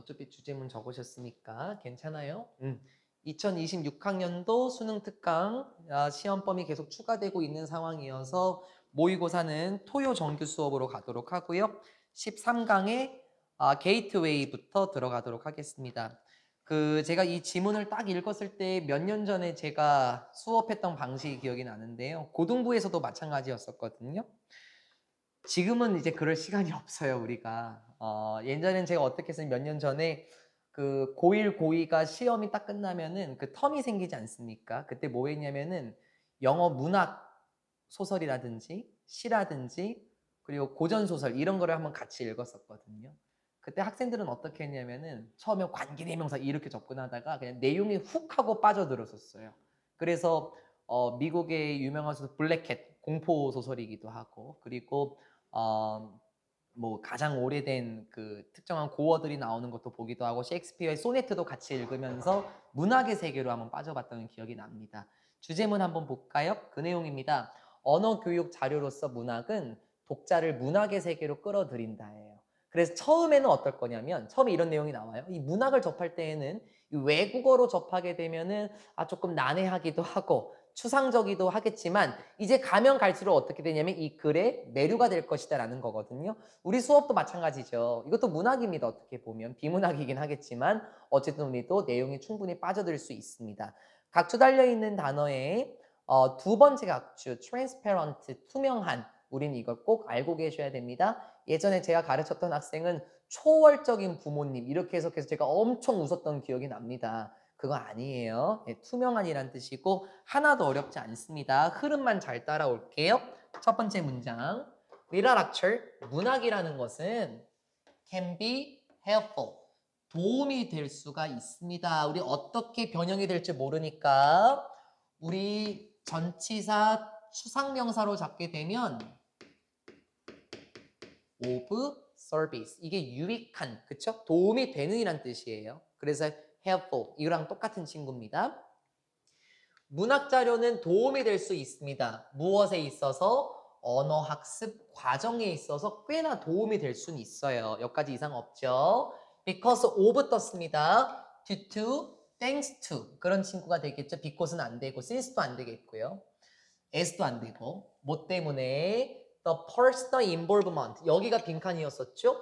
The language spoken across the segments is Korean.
어차피 주제문 적으셨으니까 괜찮아요. 2026학년도 수능 특강 시험 범위 계속 추가되고 있는 상황이어서 모의고사는 토요 정규 수업으로 가도록 하고요. 13강의 게이트웨이부터 들어가도록 하겠습니다. 제가 이 지문을 딱 읽었을 때 몇 년 전에 제가 수업했던 방식이 기억이 나는데요. 고등부에서도 마찬가지였었거든요. 지금은 이제 그럴 시간이 없어요, 우리가. 예전엔 제가 어떻게 했어요? 몇 년 전에 고1, 고2가 시험이 딱 끝나면은 그 텀이 생기지 않습니까? 그때 뭐 했냐면은 영어 문학 소설이라든지 시라든지 그리고 고전소설 이런 거를 한번 같이 읽었었거든요. 그때 학생들은 어떻게 했냐면은 처음에 관계대명사 이렇게 접근하다가 그냥 내용이 훅 하고 빠져들었었어요. 그래서 미국의 유명한 소설 블랙캣 공포 소설이기도 하고 그리고 뭐 가장 오래된 그 특정한 고어들이 나오는 것도 보기도 하고 셰익스피어의 소네트도 같이 읽으면서 문학의 세계로 한번 빠져봤던 기억이 납니다. 주제문 한번 볼까요? 그 내용입니다. 언어 교육 자료로서 문학은 독자를 문학의 세계로 끌어들인다예요. 그래서 처음에는 어떨 거냐면 처음에 이런 내용이 나와요. 이 문학을 접할 때에는 이 외국어로 접하게 되면은 조금 난해하기도 하고 추상적이기도 하겠지만 이제 가면 갈수록 어떻게 되냐면 이 글에 매료가 될 것이다 라는 거거든요. 우리 수업도 마찬가지죠. 이것도 문학입니다. 어떻게 보면 비문학이긴 하겠지만 어쨌든 우리도 내용이 충분히 빠져들 수 있습니다. 각주 달려있는 단어에 두 번째 각주 transparent, 투명한 우린 이걸 꼭 알고 계셔야 됩니다. 예전에 제가 가르쳤던 학생은 초월적인 부모님 이렇게 해석해서 제가 엄청 웃었던 기억이 납니다. 그거 아니에요. 네, 투명한이란 뜻이고 하나도 어렵지 않습니다. 흐름만 잘 따라올게요. 첫 번째 문장. Literature, 문학이라는 것은 can be helpful, 도움이 될 수가 있습니다. 우리 어떻게 변형이 될지 모르니까 우리 전치사 추상명사로 잡게 되면 of service, 이게 유익한, 그쵸? 도움이 되는 이란 뜻이에요. 그래서 helpful, 이거랑 똑같은 친구입니다. 문학 자료는 도움이 될 수 있습니다. 무엇에 있어서? 언어학습 과정에 있어서 꽤나 도움이 될 수는 있어요. 여기까지 이상 없죠? because of 떴습니다. due to, thanks to 그런 친구가 되겠죠. because는 안 되고 since도 안 되겠고요. as도 안 되고 뭐 때문에? the personal involvement, 여기가 빈칸이었었죠?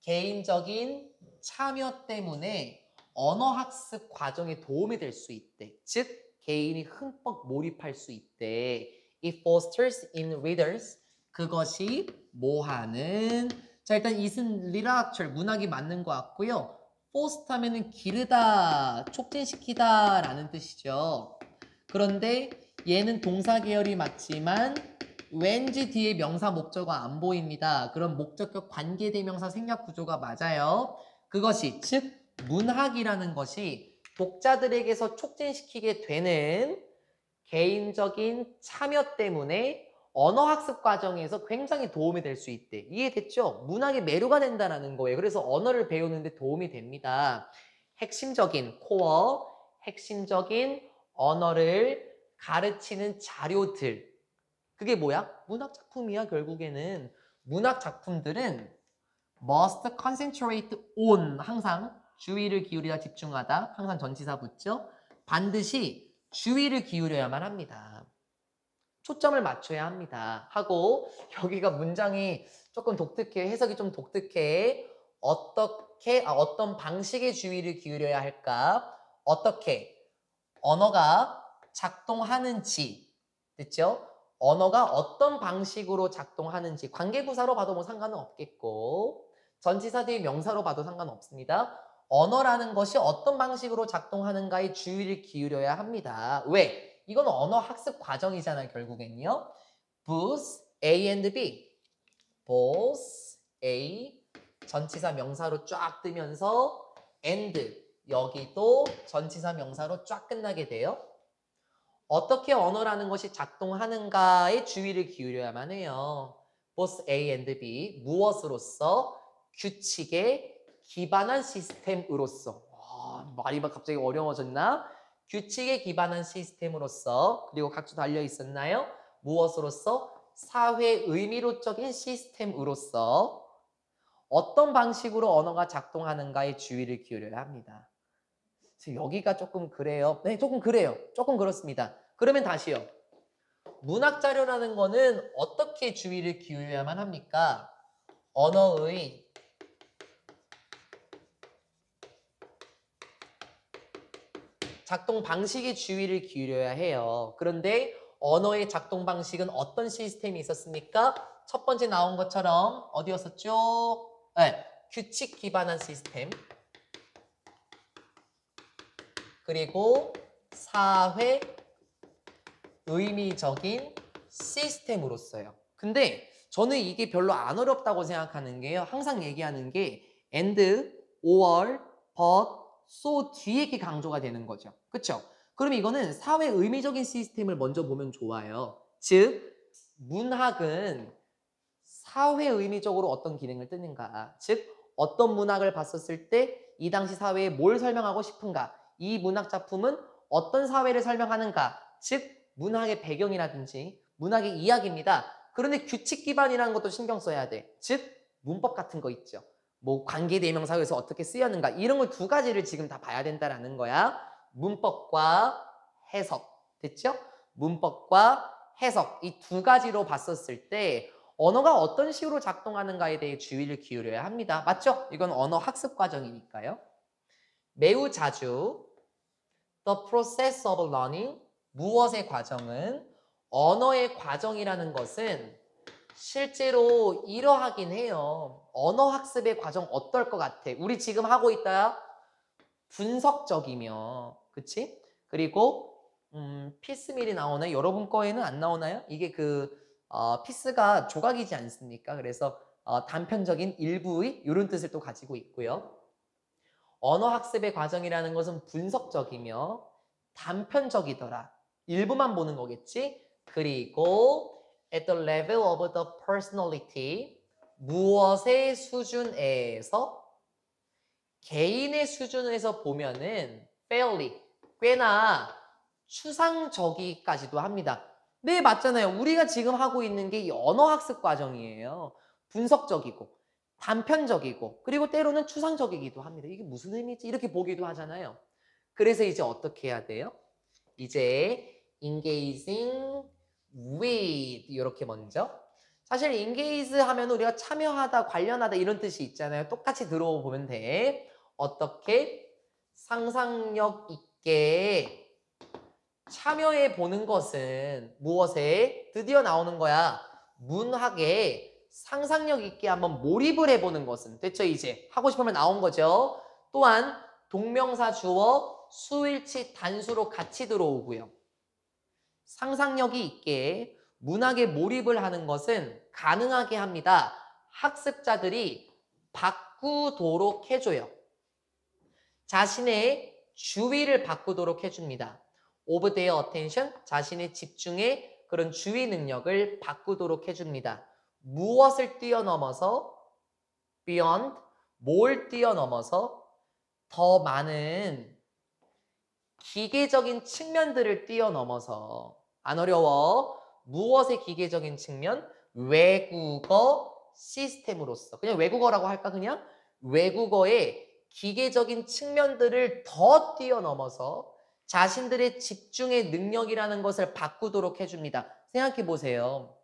개인적인 참여 때문에 언어학습 과정에 도움이 될 수 있대. 즉 개인이 흠뻑 몰입할 수 있대. It fosters in readers, 그것이 뭐하는? 자, 일단 이은 literature, 문학이 맞는 것 같고요. foster 하면은 기르다, 촉진시키다 라는 뜻이죠. 그런데 얘는 동사 계열이 맞지만 왠지 뒤에 명사 목적어 안 보입니다. 그럼 목적격 관계대명사 생략 구조가 맞아요. 그것이 즉 문학이라는 것이 독자들에게서 촉진시키게 되는 개인적인 참여 때문에 언어학습 과정에서 굉장히 도움이 될 수 있대. 이해됐죠? 문학에 매료가 된다는 거예요. 그래서 언어를 배우는데 도움이 됩니다. 핵심적인 코어, 핵심적인 언어를 가르치는 자료들. 그게 뭐야? 문학 작품이야. 결국에는 문학 작품들은 must concentrate on, 항상 주의를 기울이다, 집중하다, 항상 전치사 붙죠? 반드시 주의를 기울여야만 합니다. 초점을 맞춰야 합니다. 하고 여기가 문장이 조금 독특해, 해석이 좀 독특해. 어떤 방식의 주의를 기울여야 할까? 어떻게 언어가 작동하는지, 됐죠? 언어가 어떤 방식으로 작동하는지 관계부사로 봐도 뭐 상관은 없겠고 전치사 뒤에 명사로 봐도 상관없습니다. 언어라는 것이 어떤 방식으로 작동하는가에 주의를 기울여야 합니다. 왜? 이건 언어 학습 과정이잖아요. 결국엔요. both A and B, both A, 전치사 명사로 쫙 뜨면서 and, 여기도 전치사 명사로 쫙 끝나게 돼요. 어떻게 언어라는 것이 작동하는가에 주의를 기울여야만 해요. both A and B, 무엇으로서? 규칙에 기반한 시스템으로서. 말이 갑자기 어려워졌나? 규칙에 기반한 시스템으로서. 그리고 각주 달려 있었나요? 무엇으로서? 사회 의미로적인 시스템으로서. 어떤 방식으로 언어가 작동하는가에 주의를 기울여야 합니다. 여기가 조금 그래요. 네, 조금 그래요. 조금 그렇습니다. 그러면 다시요. 문학 자료라는 거는 어떻게 주의를 기울여야만 합니까? 언어의 작동 방식에 주의를 기울여야 해요. 그런데 언어의 작동 방식은 어떤 시스템이 있었습니까? 첫 번째 나온 것처럼 어디였었죠? 네, 규칙 기반한 시스템. 그리고 사회 의미적인 시스템으로서요. 근데 저는 이게 별로 안 어렵다고 생각하는 게요. 항상 얘기하는 게 and, or, but, so 뒤에 게 강조가 되는 거죠. 그렇죠? 그럼 이거는 사회 의미적인 시스템을 먼저 보면 좋아요. 즉 문학은 사회 의미적으로 어떤 기능을 뜨는가. 즉 어떤 문학을 봤었을 때 이 당시 사회에 뭘 설명하고 싶은가. 이 문학 작품은 어떤 사회를 설명하는가. 즉 문학의 배경이라든지 문학의 이야기입니다. 그런데 규칙 기반이라는 것도 신경 써야 돼. 즉 문법 같은 거 있죠. 뭐 관계대명사에서 어떻게 쓰였는가 이런 걸 두 가지를 지금 다 봐야 된다라는 거야. 문법과 해석. 됐죠? 문법과 해석 이 두 가지로 봤었을 때 언어가 어떤 식으로 작동하는가에 대해 주의를 기울여야 합니다. 맞죠? 이건 언어 학습 과정이니까요. 매우 자주 the process of learning 무엇의 과정은 언어의 과정이라는 것은 실제로 이러하긴 해요. 언어 학습의 과정 어떨 것 같아? 우리 지금 하고 있다 분석적이며 그치? 그리고 피스밀이 나오나요? 여러분 거에는 안 나오나요? 이게 피스가 조각이지 않습니까? 그래서 단편적인 일부의 이런 뜻을 또 가지고 있고요. 언어 학습의 과정이라는 것은 분석적이며 단편적이더라. 일부만 보는 거겠지? 그리고 at the level of the personality 무엇의 수준에서 개인의 수준에서 보면은 fairly 꽤나 추상적이까지도 합니다. 네, 맞잖아요. 우리가 지금 하고 있는 게 이 언어학습 과정이에요. 분석적이고 단편적이고 그리고 때로는 추상적이기도 합니다. 이게 무슨 의미지? 이렇게 보기도 하잖아요. 그래서 이제 어떻게 해야 돼요? 이제 engaging with 이렇게 먼저 사실 engage 하면 우리가 참여하다, 관련하다 이런 뜻이 있잖아요. 똑같이 들어보면 돼. 어떻게 상상력 있게 참여해 보는 것은 무엇에 드디어 나오는 거야. 문학에 상상력 있게 한번 몰입을 해보는 것은 됐죠. 이제 하고 싶으면 나온 거죠. 또한 동명사 주어 수일치 단수로 같이 들어오고요. 상상력이 있게 문학에 몰입을 하는 것은 가능하게 합니다. 학습자들이 바꾸도록 해줘요. 자신의 주의를 바꾸도록 해줍니다. of their attention, 자신의 집중의 그런 주의 능력을 바꾸도록 해줍니다. 무엇을 뛰어넘어서 beyond, 뭘 뛰어넘어서 더 많은 기계적인 측면들을 뛰어넘어서 안 어려워. 무엇의 기계적인 측면? 외국어 시스템으로서. 그냥 외국어라고 할까 그냥? 외국어의 기계적인 측면들을 더 뛰어넘어서 자신들의 집중의 능력이라는 것을 바꾸도록 해줍니다. 생각해 보세요.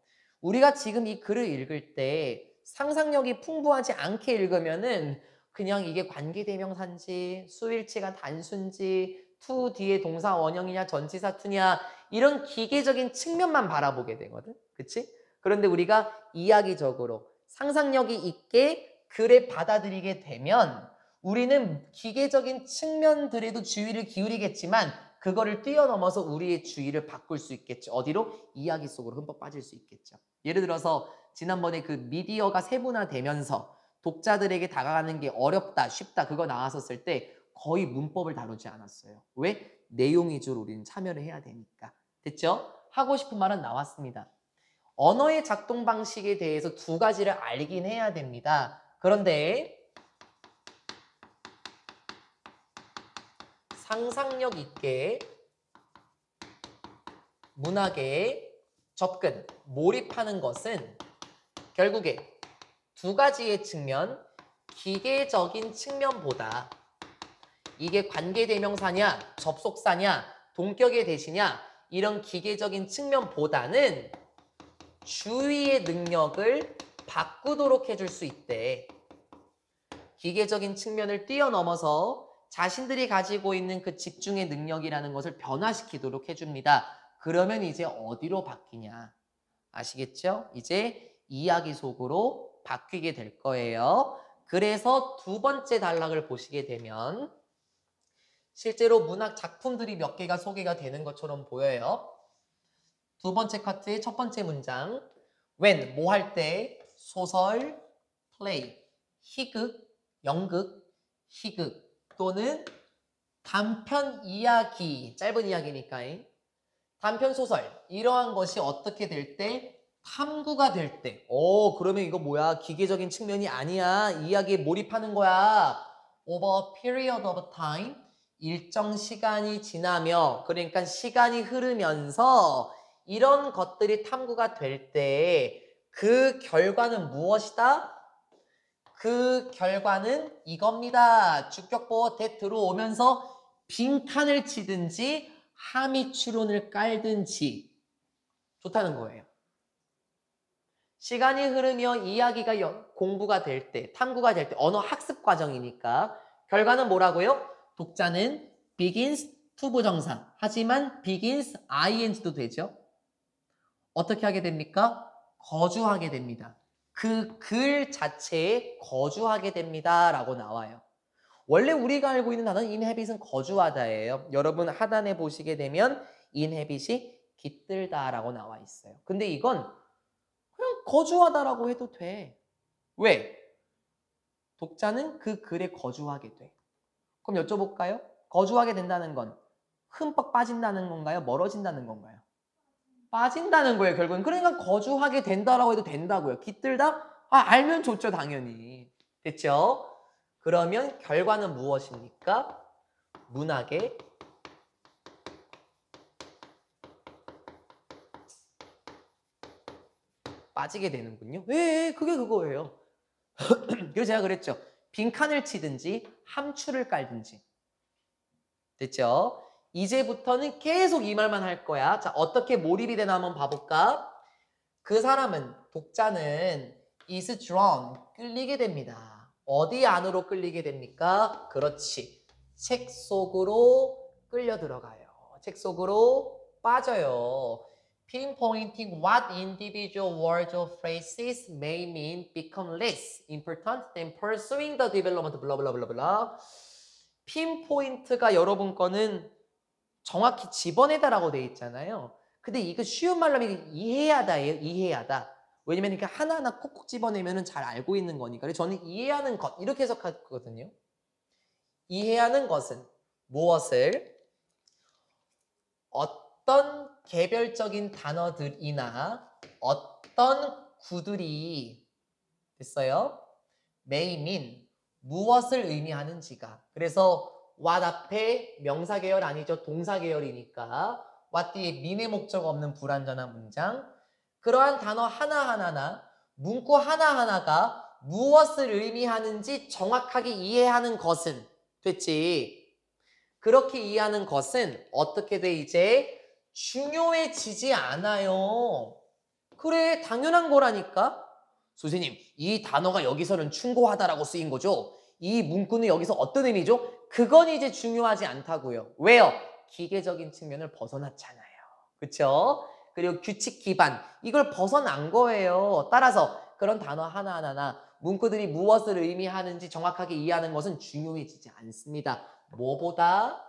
우리가 지금 이 글을 읽을 때 상상력이 풍부하지 않게 읽으면은 그냥 이게 관계대명사인지 수일치가 단수인지 to 뒤에 동사 원형이냐 전치사 to냐 이런 기계적인 측면만 바라보게 되거든. 그치? 그런데 우리가 이야기적으로 상상력이 있게 글에 받아들이게 되면 우리는 기계적인 측면들에도 주의를 기울이겠지만 그거를 뛰어넘어서 우리의 주의를 바꿀 수 있겠죠. 어디로? 이야기 속으로 흠뻑 빠질 수 있겠죠. 예를 들어서 지난번에 그 미디어가 세분화되면서 독자들에게 다가가는 게 어렵다, 쉽다 그거 나왔었을 때 거의 문법을 다루지 않았어요. 왜? 내용 위주로 우리는 참여를 해야 되니까. 됐죠? 하고 싶은 말은 나왔습니다. 언어의 작동 방식에 대해서 두 가지를 알긴 해야 됩니다. 그런데 상상력 있게 문학에 접근, 몰입하는 것은 결국에 두 가지의 측면, 기계적인 측면보다 이게 관계대명사냐, 접속사냐, 동격의 대시냐 이런 기계적인 측면보다는 주의의 능력을 바꾸도록 해줄 수 있대. 기계적인 측면을 뛰어넘어서 자신들이 가지고 있는 그 집중의 능력이라는 것을 변화시키도록 해줍니다. 그러면 이제 어디로 바뀌냐? 아시겠죠? 이제 이야기 속으로 바뀌게 될 거예요. 그래서 두 번째 단락을 보시게 되면 실제로 문학 작품들이 몇 개가 소개가 되는 것처럼 보여요. 두 번째 카트의 첫 번째 문장. when, 뭐 할 때, 소설, play, 희극, 연극, 희극 또는 단편 이야기, 짧은 이야기니까 단편 소설 이러한 것이 어떻게 될 때 탐구가 될 때 그러면 이거 뭐야 기계적인 측면이 아니야 이야기에 몰입하는 거야 over a period of time 일정 시간이 지나며 그러니까 시간이 흐르면서 이런 것들이 탐구가 될 때 그 결과는 무엇이다? 그 결과는 이겁니다. 주격보어 대 들어오면서 빈칸을 치든지 함의 추론을 깔든지 좋다는 거예요. 시간이 흐르며 이야기가 공부가 될 때, 탐구가 될 때 언어 학습 과정이니까 결과는 뭐라고요? 독자는 begins 투부정사 하지만 begins ing도 되죠. 어떻게 하게 됩니까? 거주하게 됩니다. 그 글 자체에 거주하게 됩니다 라고 나와요. 원래 우리가 알고 있는 단어는 inhabit은 거주하다예요. 여러분 하단에 보시게 되면 inhabit이 깃들다 라고 나와 있어요. 근데 이건 그냥 거주하다라고 해도 돼. 왜? 독자는 그 글에 거주하게 돼. 그럼 여쭤볼까요? 거주하게 된다는 건 흠뻑 빠진다는 건가요? 멀어진다는 건가요? 빠진다는 거예요, 결국은. 그러니까 거주하게 된다라고 해도 된다고요. 깃들다? 알면 좋죠, 당연히. 됐죠? 그러면 결과는 무엇입니까? 문학에 빠지게 되는군요. 왜? 그게 그거예요. 그래서 제가 그랬죠. 빈칸을 치든지 함추를 깔든지. 됐죠? 이제부터는 계속 이 말만 할 거야. 자, 어떻게 몰입이 되나 한번 봐볼까? 그 사람은, 독자는 is drawn, 끌리게 됩니다. 어디 안으로 끌리게 됩니까? 그렇지. 책 속으로 끌려 들어가요. 책 속으로 빠져요. Pinpointing what individual words or phrases may mean become less important than pursuing the development, blah, blah, blah, blah. 핀포인트가 여러분 거는 정확히 집어내다라고 돼 있잖아요. 근데 이거 쉬운 말로 하면 이해하다예요. 이해하다. 왜냐면 이렇게 하나하나 콕콕 집어내면 잘 알고 있는 거니까. 그래서 저는 이해하는 것 이렇게 해석하거든요. 이해하는 것은 무엇을 어떤 개별적인 단어들이나 어떤 구들이 됐어요? may mean 무엇을 의미하는지가. 그래서 what 앞에 명사 계열 아니죠. 동사 계열이니까 what 뒤에 mean의 목적 없는 불완전한 문장. 그러한 단어 하나하나나 문구 하나하나가 무엇을 의미하는지 정확하게 이해하는 것은 됐지. 그렇게 이해하는 것은 어떻게 돼 이제 중요해지지 않아요. 그래 당연한 거라니까. 선생님 이 단어가 여기서는 충고하다라고 쓰인 거죠. 이 문구는 여기서 어떤 의미죠? 그건 이제 중요하지 않다고요. 왜요? 기계적인 측면을 벗어났잖아요. 그렇죠? 그리고 규칙 기반 이걸 벗어난 거예요. 따라서 그런 단어 하나하나나 문구들이 무엇을 의미하는지 정확하게 이해하는 것은 중요해지지 않습니다. 뭐보다?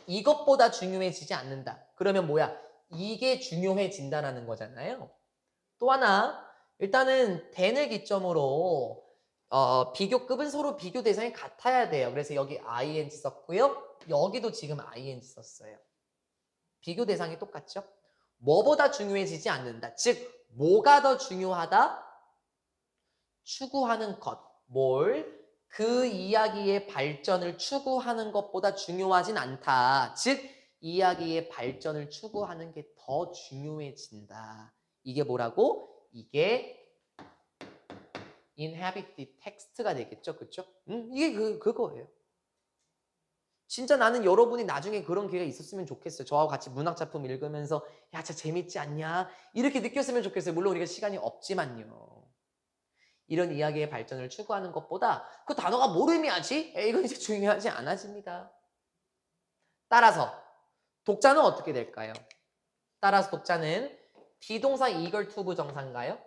이것보다 중요해지지 않는다. 그러면 뭐야? 이게 중요해진다라는 거잖아요. 또 하나 일단은 then을 기점으로 비교급은 서로 비교 대상이 같아야 돼요. 그래서 여기 ing 썼고요. 여기도 지금 ing 썼어요. 비교 대상이 똑같죠? 뭐보다 중요해지지 않는다. 즉 뭐가 더 중요하다? 추구하는 것. 뭘? 그 이야기의 발전을 추구하는 것보다 중요하진 않다. 즉 이야기의 발전을 추구하는 게 더 중요해진다. 이게 뭐라고? 이게 inhabited text가 되겠죠. 그쵸? 이게 그거예요. 진짜 나는 여러분이 나중에 그런 기회가 있었으면 좋겠어요. 저하고 같이 문학작품 읽으면서 야, 진짜 재밌지 않냐? 이렇게 느꼈으면 좋겠어요. 물론 우리가 시간이 없지만요. 이런 이야기의 발전을 추구하는 것보다 그 단어가 뭘 의미하지? 이건 이제 중요하지 않아집니다. 따라서 독자는 어떻게 될까요? 따라서 독자는 비동사 eager to 부정사인가요?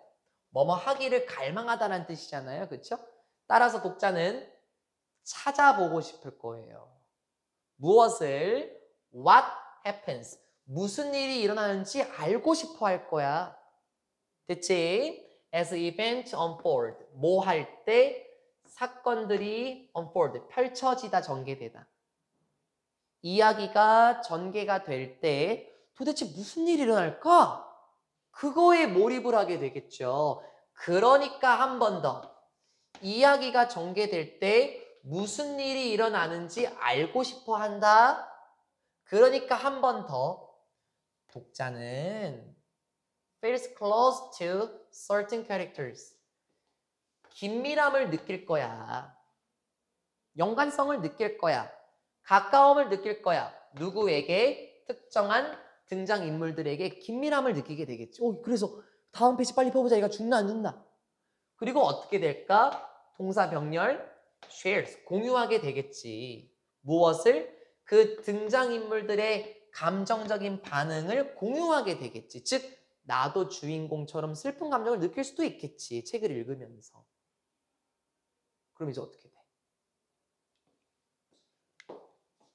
뭐뭐 하기를 갈망하다라는 뜻이잖아요. 그렇죠? 따라서 독자는 찾아보고 싶을 거예요. 무엇을? What happens? 무슨 일이 일어나는지 알고 싶어 할 거야. 됐지? As event unfold. 뭐 할 때? 사건들이 unfold. 펼쳐지다, 전개되다. 이야기가 전개가 될 때 도대체 무슨 일이 일어날까? 그거에 몰입을 하게 되겠죠. 그러니까 한 번 더. 이야기가 전개될 때 무슨 일이 일어나는지 알고 싶어 한다. 그러니까 한 번 더. 독자는 feels close to certain characters. 긴밀함을 느낄 거야. 연관성을 느낄 거야. 가까움을 느낄 거야. 누구에게? 특정한 등장인물들에게 긴밀함을 느끼게 되겠죠. 그래서 다음 페이지 빨리 펴보자. 얘가 죽나 안 죽나. 그리고 어떻게 될까? 동사 병렬 shares. 공유하게 되겠지. 무엇을? 그 등장인물들의 감정적인 반응을 공유하게 되겠지. 즉 나도 주인공처럼 슬픈 감정을 느낄 수도 있겠지. 책을 읽으면서. 그럼 이제 어떻게 돼?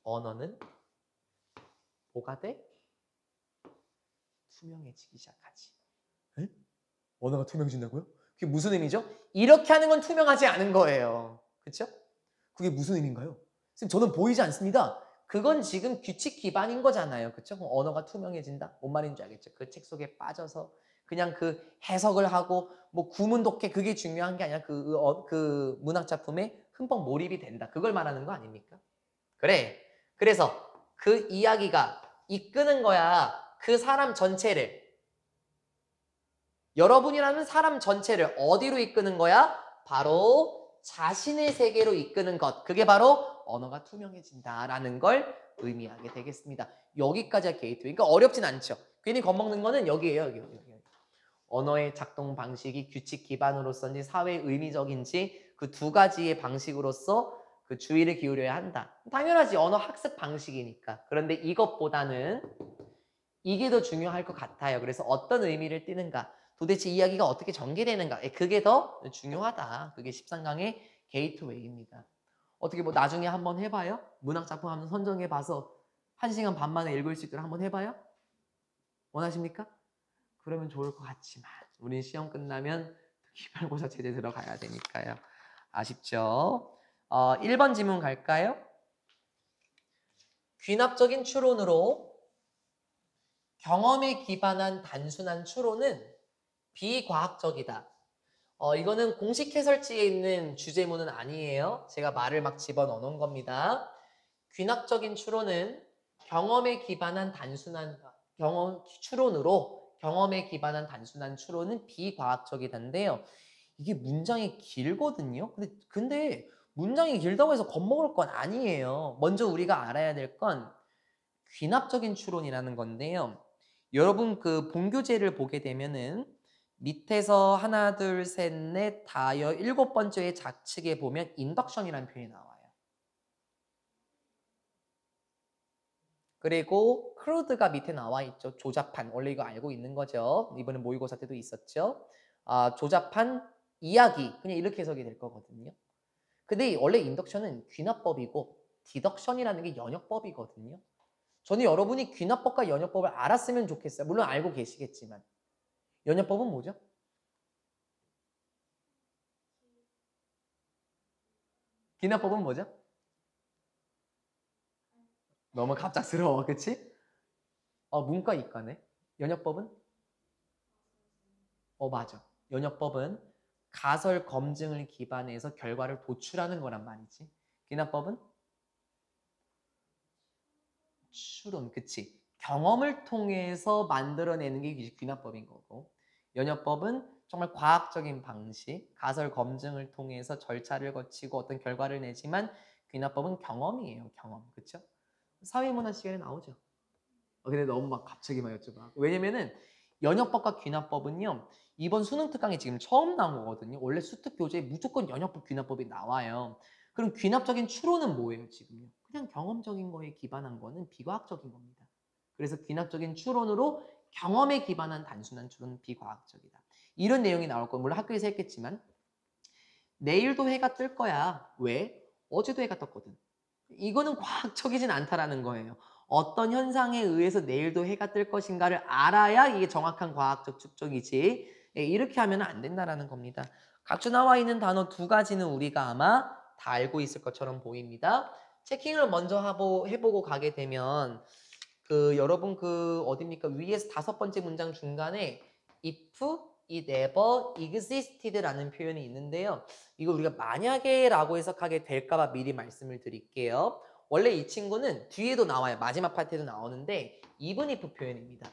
언어는 뭐가 돼? 투명해지기 시작하지. 에? 언어가 투명해진다고요? 그게 무슨 의미죠? 이렇게 하는 건 투명하지 않은 거예요. 그렇죠? 그게 무슨 의미인가요? 선생님, 저는 보이지 않습니다. 그건 지금 규칙 기반인 거잖아요. 그렇죠? 그럼 언어가 투명해진다? 뭔 말인지 알겠죠? 그 책 속에 빠져서 그냥 그 해석을 하고 뭐 구문 독해 그게 중요한 게 아니라 그 문학 작품에 흠뻑 몰입이 된다. 그걸 말하는 거 아닙니까? 그래. 그래서 그 이야기가 이끄는 거야. 그 사람 전체를. 여러분이라는 사람 전체를 어디로 이끄는 거야? 바로 자신의 세계로 이끄는 것. 그게 바로 언어가 투명해진다라는 걸 의미하게 되겠습니다. 여기까지가 게이트웨이. 그러니까 어렵진 않죠. 괜히 겁먹는 거는 여기예요. 여기. 언어의 작동 방식이 규칙 기반으로서인지 사회 의미적인지 그 두 가지의 방식으로서 그 주의를 기울여야 한다. 당연하지. 언어 학습 방식이니까. 그런데 이것보다는 이게 더 중요할 것 같아요. 그래서 어떤 의미를 띠는가. 도대체 이야기가 어떻게 전개되는가. 그게 더 중요하다. 그게 13강의 게이트웨이입니다. 어떻게 뭐 나중에 한번 해봐요? 문학작품 한번 선정해봐서 1시간 반 만에 읽을 수 있도록 한번 해봐요? 원하십니까? 그러면 좋을 것 같지만 우린 시험 끝나면 기말고사 제대 들어가야 되니까요. 아쉽죠? 1번 지문 갈까요? 귀납적인 추론으로 경험에 기반한 단순한 추론은 비과학적이다. 이거는 공식 해설지에 있는 주제문은 아니에요. 제가 말을 막 집어넣어 놓은 겁니다. 귀납적인 추론은 경험에 기반한 단순한 경험에 기반한 단순한 추론은 비과학적이다인데요. 이게 문장이 길거든요. 근데 문장이 길다고 해서 겁먹을 건 아니에요. 먼저 우리가 알아야 될 건 귀납적인 추론이라는 건데요. 여러분 그 본교재를 보게 되면은 밑에서 하나, 둘, 셋, 넷, 다여 7번째의 좌측에 보면 인덕션이라는 표현이 나와요. 그리고 크루드가 밑에 나와 있죠. 조잡한. 원래 이거 알고 있는 거죠. 이번에 모의고사 때도 있었죠. 조잡한 이야기. 그냥 이렇게 해석이 될 거거든요. 근데 원래 인덕션은 귀납법이고 디덕션이라는 게 연역법이거든요. 저는 여러분이 귀납법과 연역법을 알았으면 좋겠어요. 물론 알고 계시겠지만. 연역법은 뭐죠? 귀납법은 뭐죠? 너무 갑작스러워. 그치? 문과 이과네. 연역법은? 맞아. 연역법은 가설 검증을 기반해서 결과를 도출하는 거란 말이지. 귀납법은? 추론, 그치. 경험을 통해서 만들어내는 게 귀납법인 거고. 연역법은 정말 과학적인 방식, 가설 검증을 통해서 절차를 거치고 어떤 결과를 내지만 귀납법은 경험이에요. 경험. 그렇죠? 사회문화 시간에 나오죠. 근데 너무 막 갑자기 막 여쭤봐. 왜냐면은 연역법과 귀납법은요. 이번 수능 특강에 지금 처음 나온 거거든요. 원래 수특 교재에 무조건 연역법, 귀납법이 나와요. 그럼 귀납적인 추론은 뭐예요, 지금요? 그냥 경험적인 거에 기반한 거는 비과학적인 겁니다. 그래서 귀납적인 추론으로 경험에 기반한 단순한 추론은 비과학적이다. 이런 내용이 나올 거 물론 학교에서 했겠지만 내일도 해가 뜰 거야. 왜? 어제도 해가 떴거든. 이거는 과학적이진 않다라는 거예요. 어떤 현상에 의해서 내일도 해가 뜰 것인가를 알아야 이게 정확한 과학적 측정이지. 예, 이렇게 하면 안 된다라는 겁니다. 각주 나와 있는 단어 두 가지는 우리가 아마 다 알고 있을 것처럼 보입니다. 체킹을 먼저 해보고 가게 되면 여러분 어딥니까? 위에서 5번째 문장 중간에 if, it ever existed라는 표현이 있는데요. 이거 우리가 만약에 라고 해석하게 될까봐 미리 말씀을 드릴게요. 원래 이 친구는 뒤에도 나와요. 마지막 파트에도 나오는데 even if 표현입니다.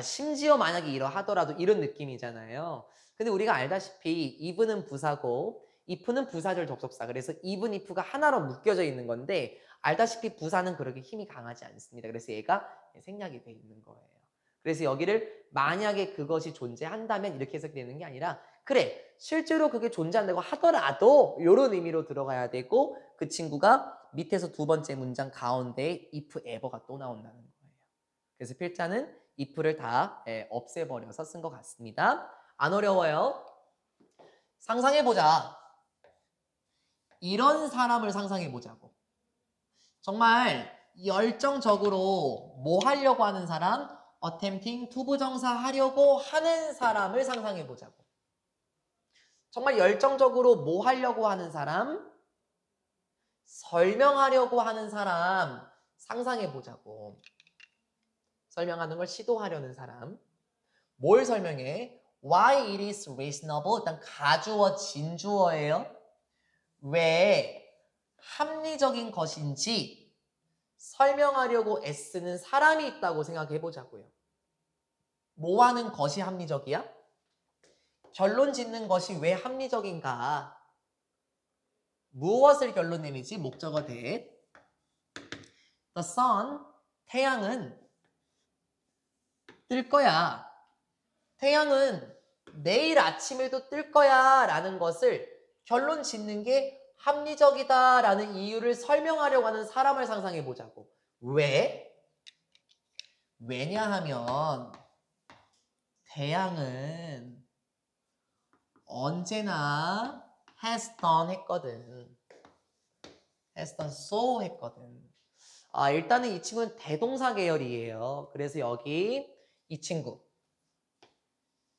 심지어 만약에 이러하더라도 이런 느낌이잖아요. 근데 우리가 알다시피 even은 부사고 if는 부사절 접속사. 그래서 even if가 하나로 묶여져 있는 건데 알다시피 부사는 그렇게 힘이 강하지 않습니다. 그래서 얘가 생략이 돼 있는 거예요. 그래서 여기를 만약에 그것이 존재한다면 이렇게 해석되는 게 아니라 그래 실제로 그게 존재한다고 하더라도 이런 의미로 들어가야 되고 그 친구가 밑에서 두 번째 문장 가운데에 if ever가 또 나온다는 거예요. 그래서 필자는 if를 다 없애버려서 쓴 것 같습니다. 안 어려워요. 상상해보자. 이런 사람을 상상해보자고. 정말 열정적으로 뭐 하려고 하는 사람? attempting 투부정사 하려고 하는 사람을 상상해보자고. 정말 열정적으로 뭐 하려고 하는 사람? 설명하려고 하는 사람 상상해보자고. 설명하는 걸 시도하려는 사람. 뭘 설명해? Why it is reasonable. 일단 가주어, 진주어예요. 왜 합리적인 것인지 설명하려고 애쓰는 사람이 있다고 생각해 보자고요. 뭐 하는 것이 합리적이야? 결론 짓는 것이 왜 합리적인가? 무엇을 결론 내리지? 목적어 대. The sun, 태양은 뜰 거야. 태양은 내일 아침에도 뜰 거야 라는 것을 결론 짓는 게 합리적이다 라는 이유를 설명하려고 하는 사람을 상상해 보자고. 왜? 왜냐하면 태양은 언제나 has done 했거든. has done so 했거든. 일단은 이 친구는 대동사 계열이에요. 그래서 여기 이 친구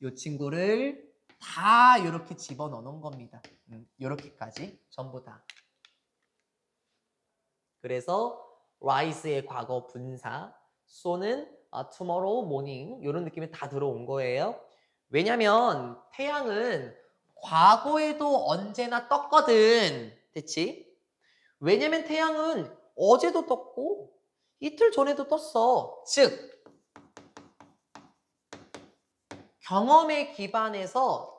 이 친구를 다 이렇게 집어넣어 놓은 겁니다. 이렇게까지 전부 다. 그래서 rise의 과거 분사, so는 tomorrow morning 이런 느낌이 다 들어온 거예요. 왜냐면 태양은 과거에도 언제나 떴거든. 됐지? 왜냐면 태양은 어제도 떴고 이틀 전에도 떴어. 즉 경험에 기반해서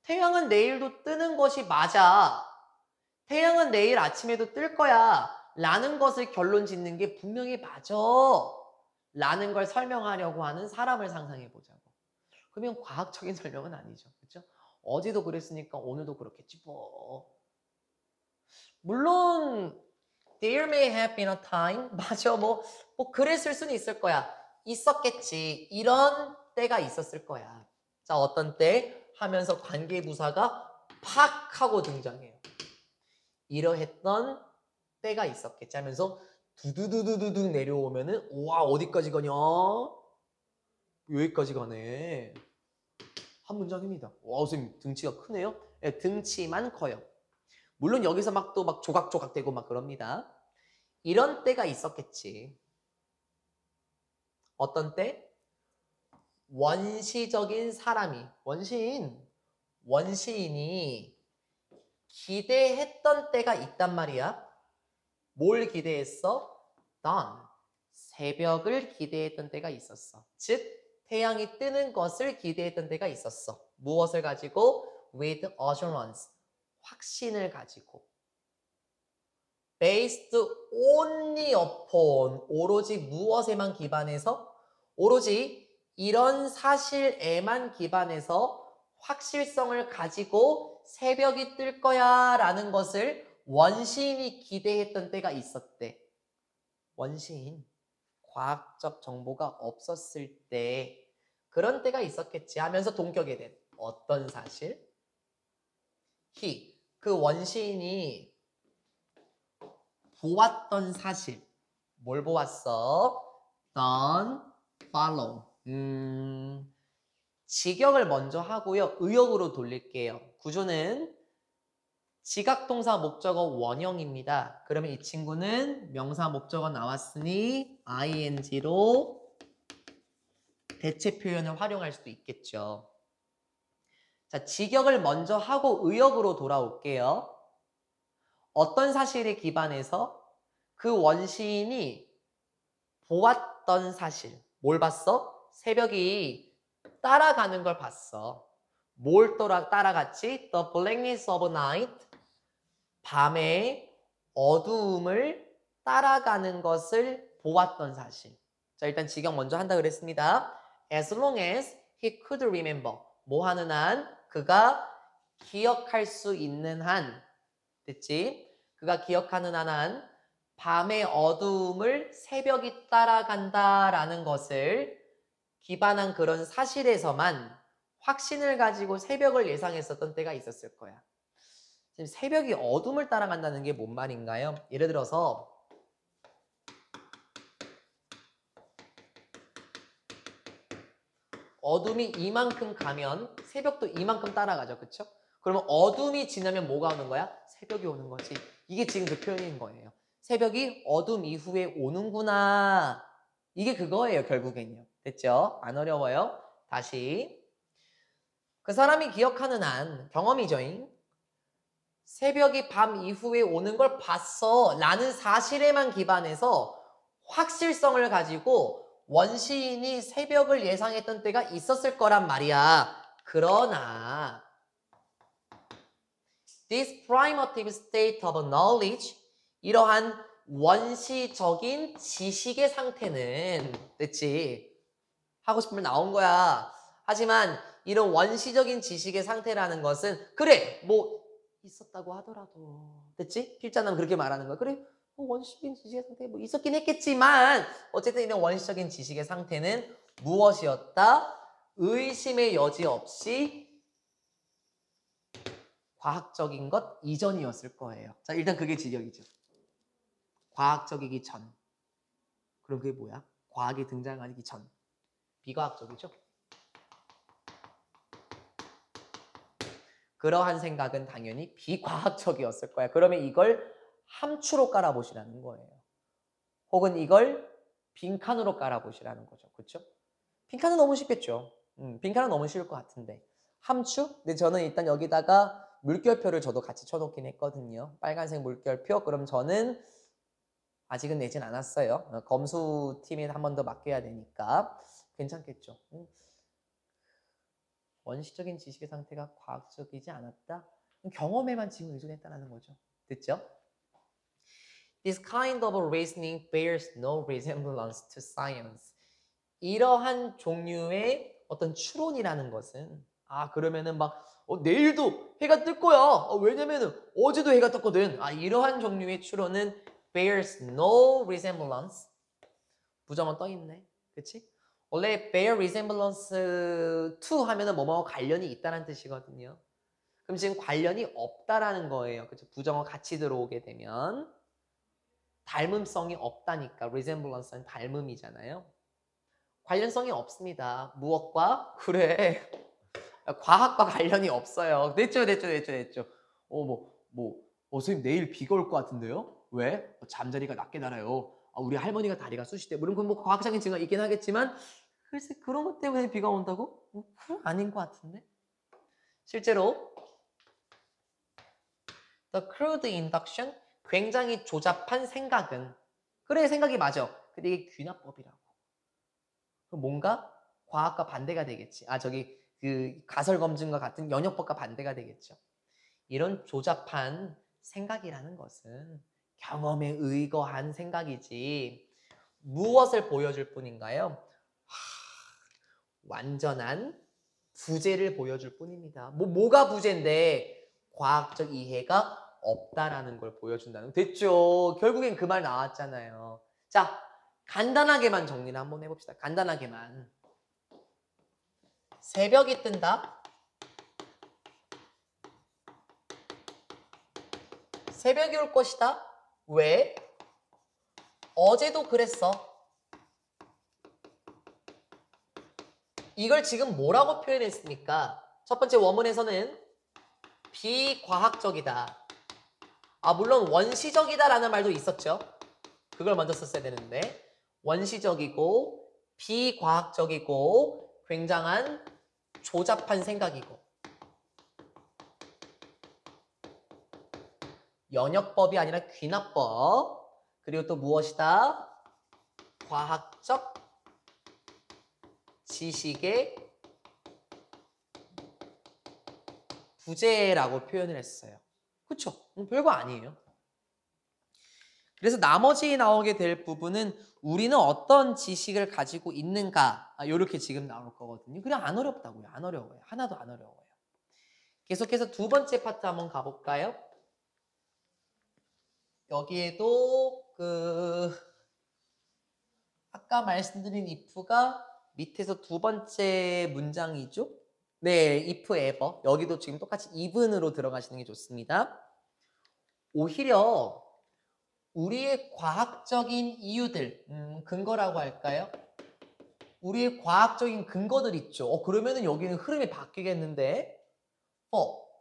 태양은 내일도 뜨는 것이 맞아. 태양은 내일 아침에도 뜰 거야. 라는 것을 결론 짓는 게 분명히 맞아. 라는 걸 설명하려고 하는 사람을 상상해 보자고. 그러면 과학적인 설명은 아니죠. 그렇죠? 어제도 그랬으니까 오늘도 그렇겠지 뭐. 물론 there may have been a time. 맞아. 뭐 그랬을 수는 있을 거야. 있었겠지. 이런 때가 있었을 거야. 자, 어떤 때 하면서 관계부사가 팍 하고 등장해요. 이러했던 때가 있었겠지 하면서 두두두두두두 내려오면은 와 어디까지 가냐? 여기까지 가네. 한 문장입니다. 와 선생님 등치가 크네요. 네, 등치만 커요. 물론 여기서 막 또 막 조각조각 되고 막 그럽니다. 이런 때가 있었겠지. 어떤 때? 원시적인 사람이 원시인이 기대했던 때가 있단 말이야. 뭘 기대했어? dawn. 새벽을 기대했던 때가 있었어. 즉 태양이 뜨는 것을 기대했던 때가 있었어. 무엇을 가지고? With assurance. 확신을 가지고. Based only upon. 오로지 무엇에만 기반해서? 오로지 이런 사실에만 기반해서 확실성을 가지고 새벽이 뜰 거야 라는 것을 원시인이 기대했던 때가 있었대. 원시인. 과학적 정보가 없었을 때 그런 때가 있었겠지 하면서 동격에 된 어떤 사실? 그 원시인이 보았던 사실. 뭘 보았어? done, follow. 직역을 먼저 하고요. 의역으로 돌릴게요. 구조는 지각동사 목적어 원형입니다. 그러면 이 친구는 명사 목적어 나왔으니 ing로 대체 표현을 활용할 수도 있겠죠. 자, 직역을 먼저 하고 의역으로 돌아올게요. 어떤 사실에 기반해서 그 원시인이 보았던 사실. 뭘 봤어? 새벽이 따라가는 걸 봤어. 뭘 따라갔지? The blackness of night. 밤의 어두움을 따라가는 것을 보았던 사실. 자, 일단 직역 먼저 한다 그랬습니다. As long as he could remember. 뭐 하는 한? 그가 기억할 수 있는 한. 됐지? 그가 기억하는 한은 밤의 어두움을 새벽이 따라간다라는 것을 기반한 그런 사실에서만 확신을 가지고 새벽을 예상했었던 때가 있었을 거야. 지금 새벽이 어둠을 따라간다는 게 뭔 말인가요? 예를 들어서 어둠이 이만큼 가면 새벽도 이만큼 따라가죠. 그쵸? 그러면 어둠이 지나면 뭐가 오는 거야? 새벽이 오는 거지. 이게 지금 그 표현인 거예요. 새벽이 어둠 이후에 오는구나. 이게 그거예요. 결국엔요. 됐죠? 안 어려워요. 다시. 그 사람이 기억하는 한 경험이죠잉. 새벽이 밤 이후에 오는 걸 봤어 라는 사실에만 기반해서 확실성을 가지고 원시인이 새벽을 예상했던 때가 있었을 거란 말이야. 그러나 this primitive state of knowledge, 이러한 원시적인 지식의 상태는, 됐지? 하고 싶으면 나온 거야. 하지만 이런 원시적인 지식의 상태라는 것은 그래 뭐 있었다고 하더라도, 됐지? 필자는 그렇게 말하는 거야. 그래 뭐 원시적인 지식의 상태 뭐 있었긴 했겠지만 어쨌든 이런 원시적인 지식의 상태는 무엇이었다? 의심의 여지 없이 과학적인 것 이전이었을 거예요. 자, 일단 그게 직역이죠. 과학적이기 전. 그럼 그게 뭐야? 과학이 등장하기 전. 비과학적이죠. 그러한 생각은 당연히 비과학적이었을 거야. 그러면 이걸 함추로 깔아보시라는 거예요. 혹은 이걸 빈칸으로 깔아보시라는 거죠. 그렇죠? 빈칸은 너무 쉽겠죠. 빈칸은 너무 쉬울 것 같은데. 함추? 근데 저는 일단 여기다가 물결표를 저도 같이 쳐놓긴 했거든요. 빨간색 물결표. 그럼 저는 아직은 내진 않았어요. 검수팀에 한 번 더 맡겨야 되니까 괜찮겠죠. 원시적인 지식의 상태가 과학적이지 않았다? 경험에만 지금 의존했다는 거죠. 됐죠? This kind of reasoning bears no resemblance to science. 이러한 종류의 어떤 추론이라는 것은 그러면은 막 내일도 해가 뜰 거야. 왜냐면은 어제도 해가 떴거든. 이러한 종류의 추론은 bears no resemblance. 부정은 떠 있네. 그치? 원래 bear resemblance to 하면은 뭐뭐 관련이 있다는 뜻이거든요. 그럼 지금 관련이 없다라는 거예요. 그쵸? 부정어 같이 들어오게 되면 닮음성이 없다니까. resemblance는 닮음이잖아요. 관련성이 없습니다. 무엇과? 그래. 과학과 관련이 없어요. 됐죠. 선생님 내일 비가 올 것 같은데요? 왜? 잠자리가 낮게 날아요. 우리 할머니가 다리가 쑤시대. 물론 그건 뭐 과학적인 증거가 있긴 하겠지만 글쎄 그런 것 때문에 비가 온다고? 그건 아닌 것 같은데. 실제로 the crude induction, 굉장히 조잡한 생각은 그래 생각이 맞아. 근데 이게 귀납법이라고. 뭔가 과학과 반대가 되겠지. 그 가설 검증과 같은 연역법과 반대가 되겠죠. 이런 조잡한 생각이라는 것은 경험에 의거한 생각이지 무엇을 보여줄 뿐인가요? 완전한 부재를 보여줄 뿐입니다. 뭐가 부재인데 과학적 이해가 없다라는 걸 보여준다는. 됐죠? 결국엔 그 말 나왔잖아요. 자, 간단하게만 정리를 한번 해봅시다. 간단하게만. 새벽이 뜬다. 새벽이 올 것이다. 왜? 어제도 그랬어. 이걸 지금 뭐라고 표현했습니까? 첫 번째 원문에서는 비과학적이다. 물론 원시적이다라는 말도 있었죠. 그걸 먼저 썼어야 되는데 원시적이고 비과학적이고 굉장한 조잡한 생각이고 연역법이 아니라 귀납법. 그리고 또 무엇이다? 과학적 지식의 부재라고 표현을 했어요. 그렇죠? 별거 아니에요. 그래서 나머지 나오게 될 부분은 우리는 어떤 지식을 가지고 있는가 이렇게 지금 나올 거거든요. 그냥 안 어렵다고요. 안 어려워요. 하나도 안 어려워요. 계속해서 두 번째 파트 한번 가볼까요? 여기에도 아까 말씀드린 if가 밑에서 두 번째 문장이죠. 네, if ever. 여기도 지금 똑같이 even으로 들어가시는 게 좋습니다. 오히려 우리의 과학적인 이유들, 근거라고 할까요? 우리의 과학적인 근거들 있죠. 그러면은 여기는 흐름이 바뀌겠는데,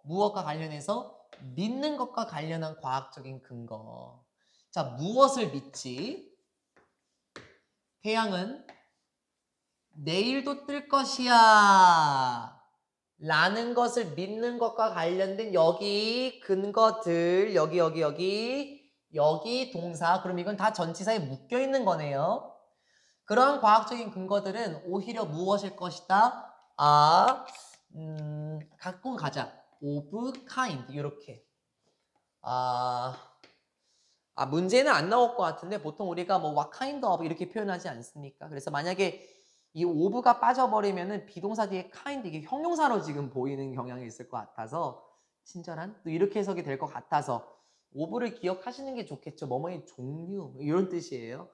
무엇과 관련해서 믿는 것과 관련한 과학적인 근거. 자, 무엇을 믿지? 태양은 내일도 뜰 것이야 라는 것을 믿는 것과 관련된 여기 근거들, 여기 동사. 그럼 이건 다 전치사에 묶여 있는 거네요. 그런 과학적인 근거들은 오히려 무엇일 것이다? 갖고 가자. of kind 이렇게. 문제는 안 나올 것 같은데 보통 우리가 뭐 what kind of 이렇게 표현하지 않습니까? 그래서 만약에 이 of가 빠져버리면은 비동사 뒤에 kind 이게 형용사로 지금 보이는 경향이 있을 것 같아서 친절한 또 이렇게 해석이 될 것 같아서 of를 기억하시는 게 좋겠죠. 뭐뭐의 종류 이런 뜻이에요.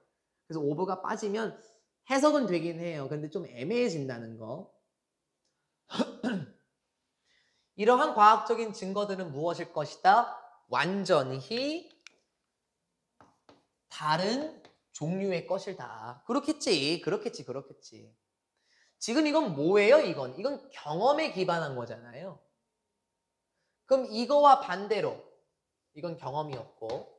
그래서 of가 빠지면 해석은 되긴 해요. 근데 좀 애매해진다는 거. 이러한 과학적인 증거들은 무엇일 것이다? 완전히 다른 종류의 것이다. 그렇겠지. 지금 이건 뭐예요? 이건 경험에 기반한 거잖아요. 그럼 이거와 반대로 이건 경험이었고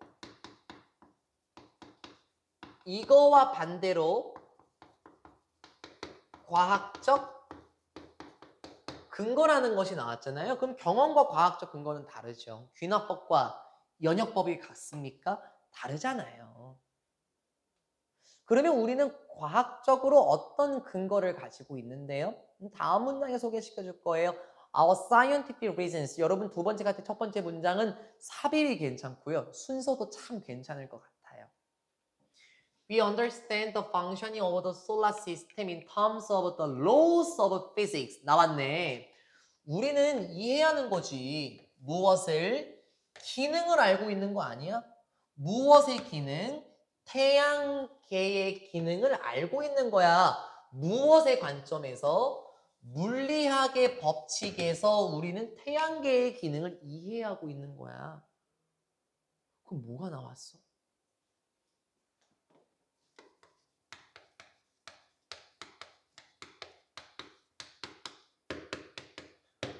이거와 반대로 과학적 근거라는 것이 나왔잖아요. 그럼 경험과 과학적 근거는 다르죠. 귀납법과 연역법이 같습니까? 다르잖아요. 그러면 우리는 과학적으로 어떤 근거를 가지고 있는데요? 다음 문장에 소개시켜 줄 거예요. Our scientific reasons. 여러분 두 번째 같은 첫 번째 문장은 삽입이 괜찮고요. 순서도 참 괜찮을 것 같아요. We understand the functioning of the solar system in terms of the laws of physics. 나왔네. 우리는 이해하는 거지. 무엇을? 기능을 알고 있는 거 아니야? 무엇의 기능? 태양계의 기능을 알고 있는 거야. 무엇의 관점에서? 물리학의 법칙에서 우리는 태양계의 기능을 이해하고 있는 거야. 그럼 뭐가 나왔어?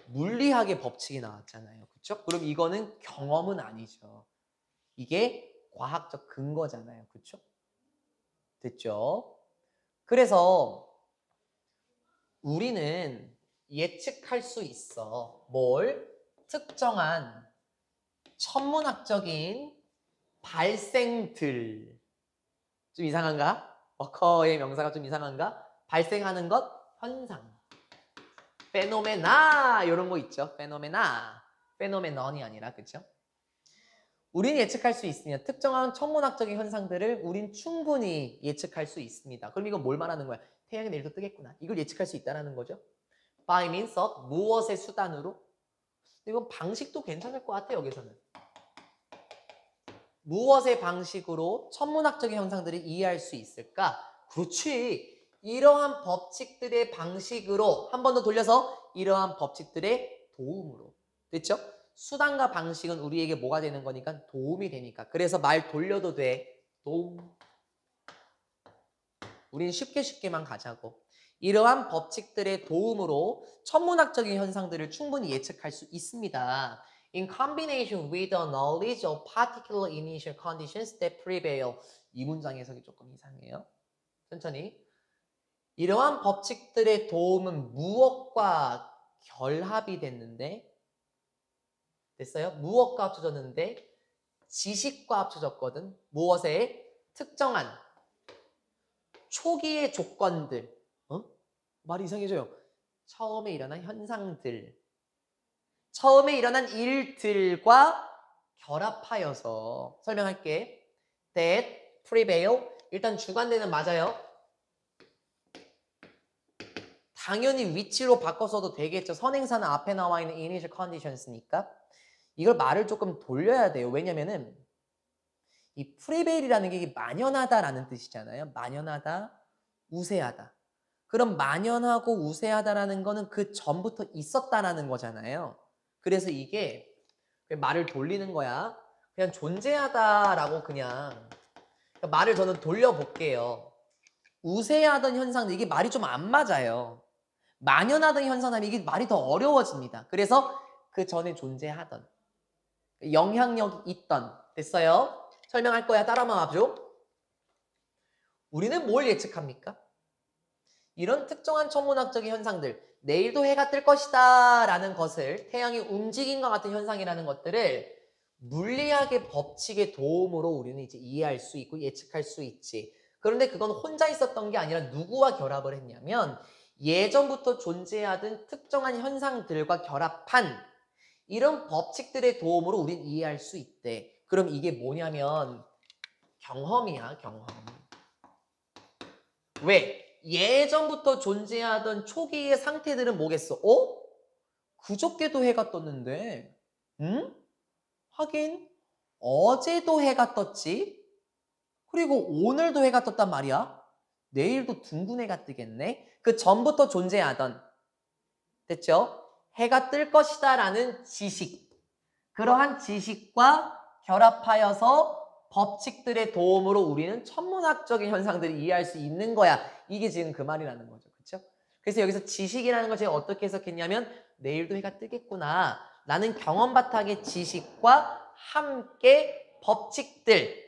물리학의 법칙이 나왔잖아요. 그렇죠? 그럼 이거는 경험은 아니죠. 이게 과학적 근거잖아요. 그렇죠? 됐죠? 그래서 우리는 예측할 수 있어. 뭘? 특정한 천문학적인 발생들. 좀 이상한가? 워커의 명사가 좀 이상한가? 발생하는 것? 현상. 페노메나 이런 거 있죠. 페노메나. 페노메넌이 아니라 그렇죠? 우린 예측할 수 있으며 특정한 천문학적인 현상들을 우린 충분히 예측할 수 있습니다. 그럼 이건 뭘 말하는 거야? 태양이 내일도 뜨겠구나. 이걸 예측할 수 있다는 거죠. By means of 무엇의 수단으로? 이건 방식도 괜찮을 것 같아요. 여기서는. 무엇의 방식으로 천문학적인 현상들을 이해할 수 있을까? 그렇지. 이러한 법칙들의 방식으로 한 번 더 돌려서 이러한 법칙들의 도움으로. 됐죠? 수단과 방식은 우리에게 뭐가 되는 거니까 도움이 되니까. 그래서 말 돌려도 돼. 도움. 우린 쉽게만 가자고. 이러한 법칙들의 도움으로 천문학적인 현상들을 충분히 예측할 수 있습니다. In combination with the knowledge of particular initial conditions that prevail. 이 문장 해석이 조금 이상해요. 천천히. 이러한 법칙들의 도움은 무엇과 결합이 됐는데 됐어요? 무엇과 합쳐졌는데 지식과 합쳐졌거든. 무엇에? 특정한 초기의 조건들. 말이 이상해져요. 처음에 일어난 현상들. 처음에 일어난 일들과 결합하여서 설명할게. That prevail. 일단 주관되는 맞아요. 당연히 위치로 바꿔서도 되겠죠. 선행사는 앞에 나와 있는 initial conditions니까. 이걸 말을 조금 돌려야 돼요. 왜냐면은 이 prevail이라는 게 이게 만연하다라는 뜻이잖아요. 만연하다, 우세하다. 그럼 만연하고 우세하다라는 거는 그 전부터 있었다라는 거잖아요. 그래서 이게 말을 돌리는 거야. 그냥 존재하다라고 그냥 말을 저는 돌려볼게요. 우세하던 현상들 이게 말이 좀 안 맞아요. 만연하던 현상하면 이게 말이 더 어려워집니다. 그래서 그 전에 존재하던 영향력이 있던 됐어요? 설명할 거야. 따라만 와줘. 우리는 뭘 예측합니까? 이런 특정한 천문학적인 현상들 내일도 해가 뜰 것이다 라는 것을 태양이 움직인 것 같은 현상이라는 것들을 물리학의 법칙의 도움으로 우리는 이제 이해할 수 있고 예측할 수 있지. 그런데 그건 혼자 있었던 게 아니라 누구와 결합을 했냐면 예전부터 존재하던 특정한 현상들과 결합한 이런 법칙들의 도움으로 우린 이해할 수 있대. 그럼 이게 뭐냐면 경험이야, 경험. 왜? 예전부터 존재하던 초기의 상태들은 뭐겠어? 그저께도 해가 떴는데, 응? 하긴 어제도 해가 떴지. 그리고 오늘도 해가 떴단 말이야. 내일도 둥근 해가 뜨겠네. 그 전부터 존재하던 됐죠? 해가 뜰 것이다 라는 지식. 그러한 지식과 결합하여서 법칙들의 도움으로 우리는 천문학적인 현상들을 이해할 수 있는 거야. 이게 지금 그 말이라는 거죠. 그렇죠? 그래서 여기서 지식이라는 걸 제가 어떻게 해석했냐면 내일도 해가 뜨겠구나 라는 경험 바탕의 지식과 함께 법칙들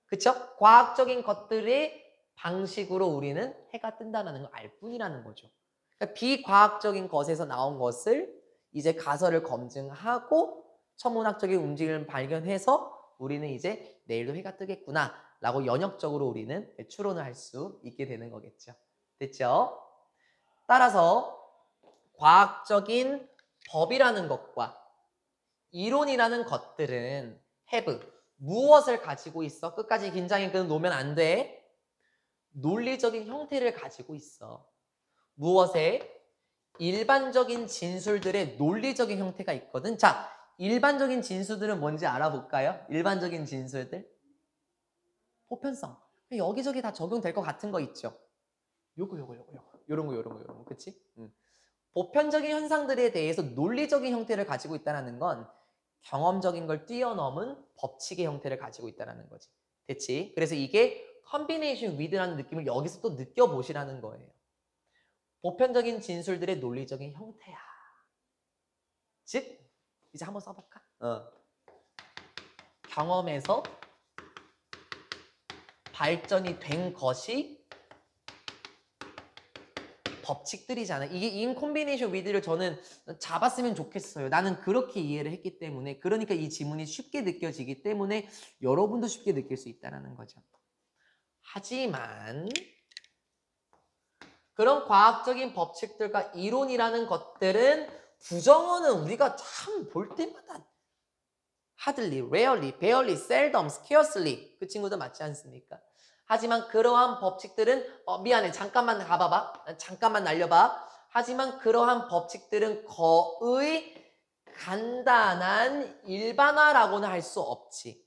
그렇죠? 과학적인 것들의 방식으로 우리는 해가 뜬다는 걸 알 뿐이라는 거죠. 그러니까 비과학적인 것에서 나온 것을 이제 가설을 검증하고 천문학적인 움직임을 발견해서 우리는 이제 내일도 해가 뜨겠구나 라고 연역적으로 우리는 추론을 할 수 있게 되는 거겠죠. 됐죠? 따라서 과학적인 법이라는 것과 이론이라는 것들은 have 무엇을 가지고 있어? 끝까지 긴장의 끈을 놓으면 안 돼. 논리적인 형태를 가지고 있어. 무엇에? 일반적인 진술들의 논리적인 형태가 있거든. 자, 일반적인 진술들은 뭔지 알아볼까요? 일반적인 진술들. 보편성. 여기저기 다 적용될 것 같은 거 있죠. 요거. 요런 거. 그치? 보편적인 현상들에 대해서 논리적인 형태를 가지고 있다는 건 경험적인 걸 뛰어넘은 법칙의 형태를 가지고 있다는 거지. 됐지? 그래서 이게 combination with라는 느낌을 여기서 또 느껴보시라는 거예요. 보편적인 진술들의 논리적인 형태야. 즉, 이제 한번 써볼까? 경험에서 발전이 된 것이 법칙들이잖아. 이게 in combination with를 저는 잡았으면 좋겠어요. 나는 그렇게 이해를 했기 때문에 그러니까 이 지문이 쉽게 느껴지기 때문에 여러분도 쉽게 느낄 수 있다는 거죠. 하지만 그런 과학적인 법칙들과 이론이라는 것들은 부정어는 우리가 참 볼 때마다 hardly, rarely, barely, seldom, scarcely 그 친구들 맞지 않습니까? 하지만 그러한 법칙들은 미안해 잠깐만 가봐봐 잠깐만 날려봐 하지만 그러한 법칙들은 거의 간단한 일반화라고는 할 수 없지.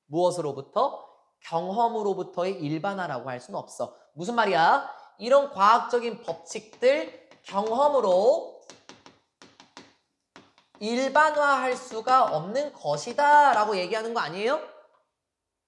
무엇으로부터? 경험으로부터의 일반화라고 할 수는 없어. 무슨 말이야? 이런 과학적인 법칙들 경험으로 일반화할 수가 없는 것이다 라고 얘기하는 거 아니에요?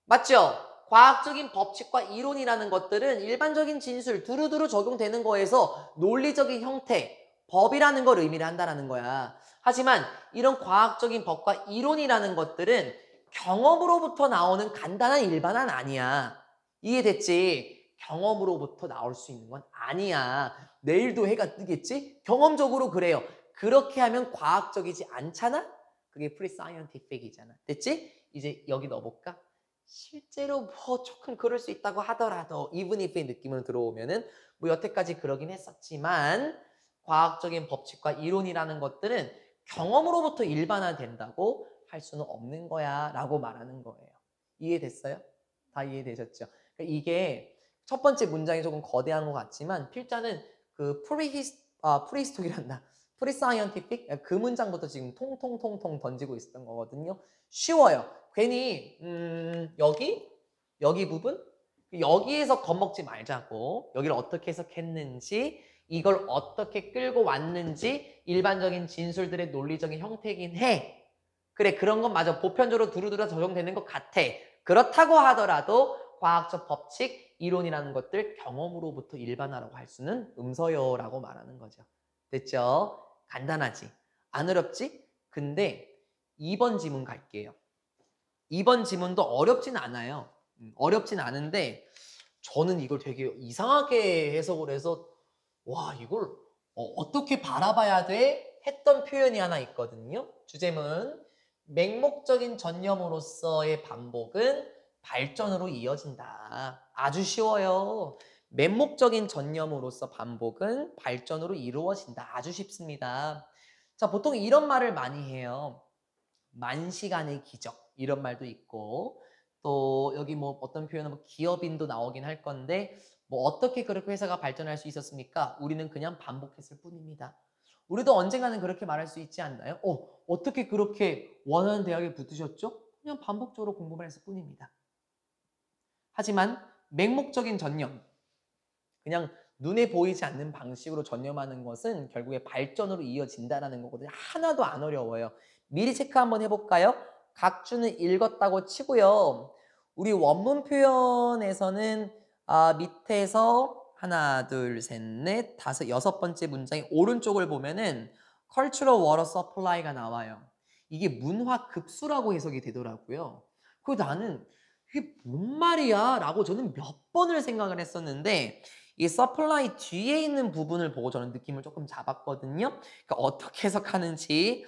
맞죠? 과학적인 법칙과 이론이라는 것들은 일반적인 진술, 두루두루 적용되는 거에서 논리적인 형태, 법이라는 걸 의미를 한다는 거야. 하지만 이런 과학적인 법과 이론이라는 것들은 경험으로부터 나오는 간단한 일반화는 아니야. 이해됐지? 경험으로부터 나올 수 있는 건 아니야. 내일도 해가 뜨겠지? 경험적으로 그래요. 그렇게 하면 과학적이지 않잖아? 그게 프리사이언티픽이잖아. 됐지? 이제 여기 넣어볼까? 실제로 뭐 조금 그럴 수 있다고 하더라도 even if의 느낌으로 들어오면은 뭐 여태까지 그러긴 했었지만 과학적인 법칙과 이론이라는 것들은 경험으로부터 일반화된다고 할 수는 없는 거야 라고 말하는 거예요. 이해됐어요? 다 이해되셨죠? 그러니까 이게 첫 번째 문장이 조금 거대한 것 같지만 필자는 그 프리스토리란다. 프리사이언티픽 그 문장부터 지금 통통통통 던지고 있었던 거거든요. 쉬워요. 괜히 여기 부분 여기에서 겁먹지 말자고 여기를 어떻게 해석했는지 이걸 어떻게 끌고 왔는지 일반적인 진술들의 논리적인 형태이긴 해. 그래 그런 건 맞아. 보편적으로 두루두루 적용되는 것 같아. 그렇다고 하더라도 과학적 법칙, 이론이라는 것들 경험으로부터 일반화라고 할 수는 음서요라고 말하는 거죠. 됐죠? 간단하지? 안 어렵지? 근데 2번 지문 갈게요. 2번 지문도 어렵진 않아요. 어렵진 않은데 저는 이걸 되게 이상하게 해석을 해서 와 이걸 어떻게 바라봐야 돼? 했던 표현이 하나 있거든요. 주제문 맹목적인 전념으로서의 반복은 발전으로 이어진다. 아주 쉬워요. 맹목적인 전념으로서 반복은 발전으로 이루어진다. 아주 쉽습니다. 자, 보통 이런 말을 많이 해요. 만시간의 기적 이런 말도 있고 또 여기 뭐 어떤 표현은 뭐 기업인도 나오긴 할 건데 뭐 어떻게 그렇게 회사가 발전할 수 있었습니까? 우리는 그냥 반복했을 뿐입니다. 우리도 언젠가는 그렇게 말할 수 있지 않나요? 어떻게 그렇게 원하는 대학에 붙으셨죠? 그냥 반복적으로 공부만 했을 뿐입니다. 하지만 맹목적인 전념, 그냥 눈에 보이지 않는 방식으로 전념하는 것은 결국에 발전으로 이어진다는 거거든요. 하나도 안 어려워요. 미리 체크 한번 해볼까요? 각주는 읽었다고 치고요. 우리 원문 표현에서는 밑에서 하나, 둘, 셋, 넷, 다섯, 여섯 번째 문장의 오른쪽을 보면은 Cultural Water Supply가 나와요. 이게 문화 급수라고 해석이 되더라고요. 그 나는 이게 뭔 말이야? 라고 저는 몇 번을 생각을 했었는데 이 supply 뒤에 있는 부분을 보고 저는 느낌을 조금 잡았거든요. 그러니까 어떻게 해석하는지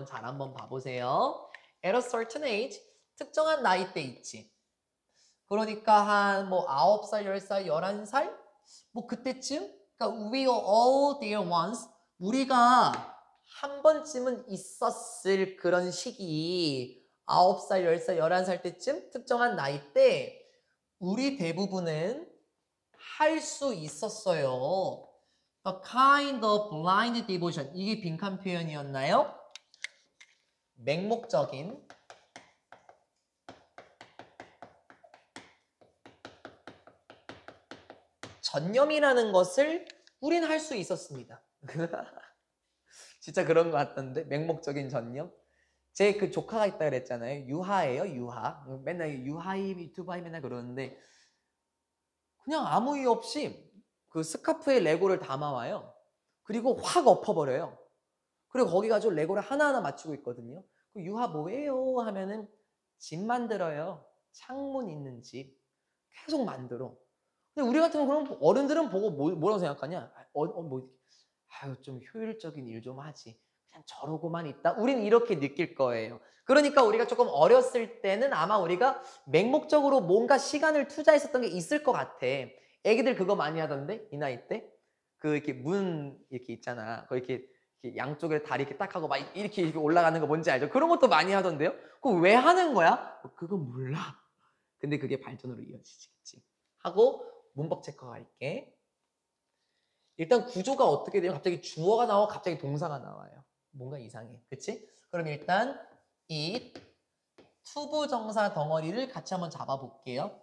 한번 봐보세요. At a certain age, 특정한 나이대 있지. 그러니까 한 뭐 9살, 10살, 11살? 뭐 그때쯤? 그러니까 we are all there once. 우리가 한 번쯤은 있었을 그런 시기 9살, 10살, 11살 때쯤 특정한 나이 때 우리 대부분은 할 수 있었어요. A kind of blind devotion. 이게 빈칸 표현이었나요? 맹목적인 전념이라는 것을 우린 할 수 있었습니다. 진짜 그런 것 같던데 맹목적인 전념. 제 그 조카가 있다 그랬잖아요. 유하예요, 유하. 맨날 유하이 유튜브하이 맨날 그러는데 그냥 아무 이유 없이 그 스카프에 레고를 담아와요. 그리고 확 엎어버려요. 그리고 거기 가지고 레고를 하나하나 맞추고 있거든요. 그 유하 뭐예요? 하면은 집 만들어요. 창문 있는 집. 계속 만들어. 근데 우리 같으면 그럼 어른들은 보고 뭐라고 생각하냐? 아유 좀 효율적인 일 좀 하지. 그냥 저러고만 있다. 우리는 이렇게 느낄 거예요. 그러니까 우리가 조금 어렸을 때는 아마 우리가 맹목적으로 뭔가 시간을 투자했었던 게 있을 것 같아. 애기들 그거 많이 하던데 이 나이 때. 그 이렇게 문 이렇게 있잖아. 그 이렇게 양쪽에 다리 이렇게 딱 하고 막 이렇게 올라가는 거 뭔지 알죠? 그런 것도 많이 하던데요. 그거 왜 하는 거야? 그건 몰라. 근데 그게 발전으로 이어지겠지. 하고 문법 체크 갈게. 일단 구조가 어떻게 돼요? 갑자기 주어가 나와 갑자기 동사가 나와요. 뭔가 이상해. 그치? 그럼 일단 이 투부정사 덩어리를 같이 한번 잡아볼게요.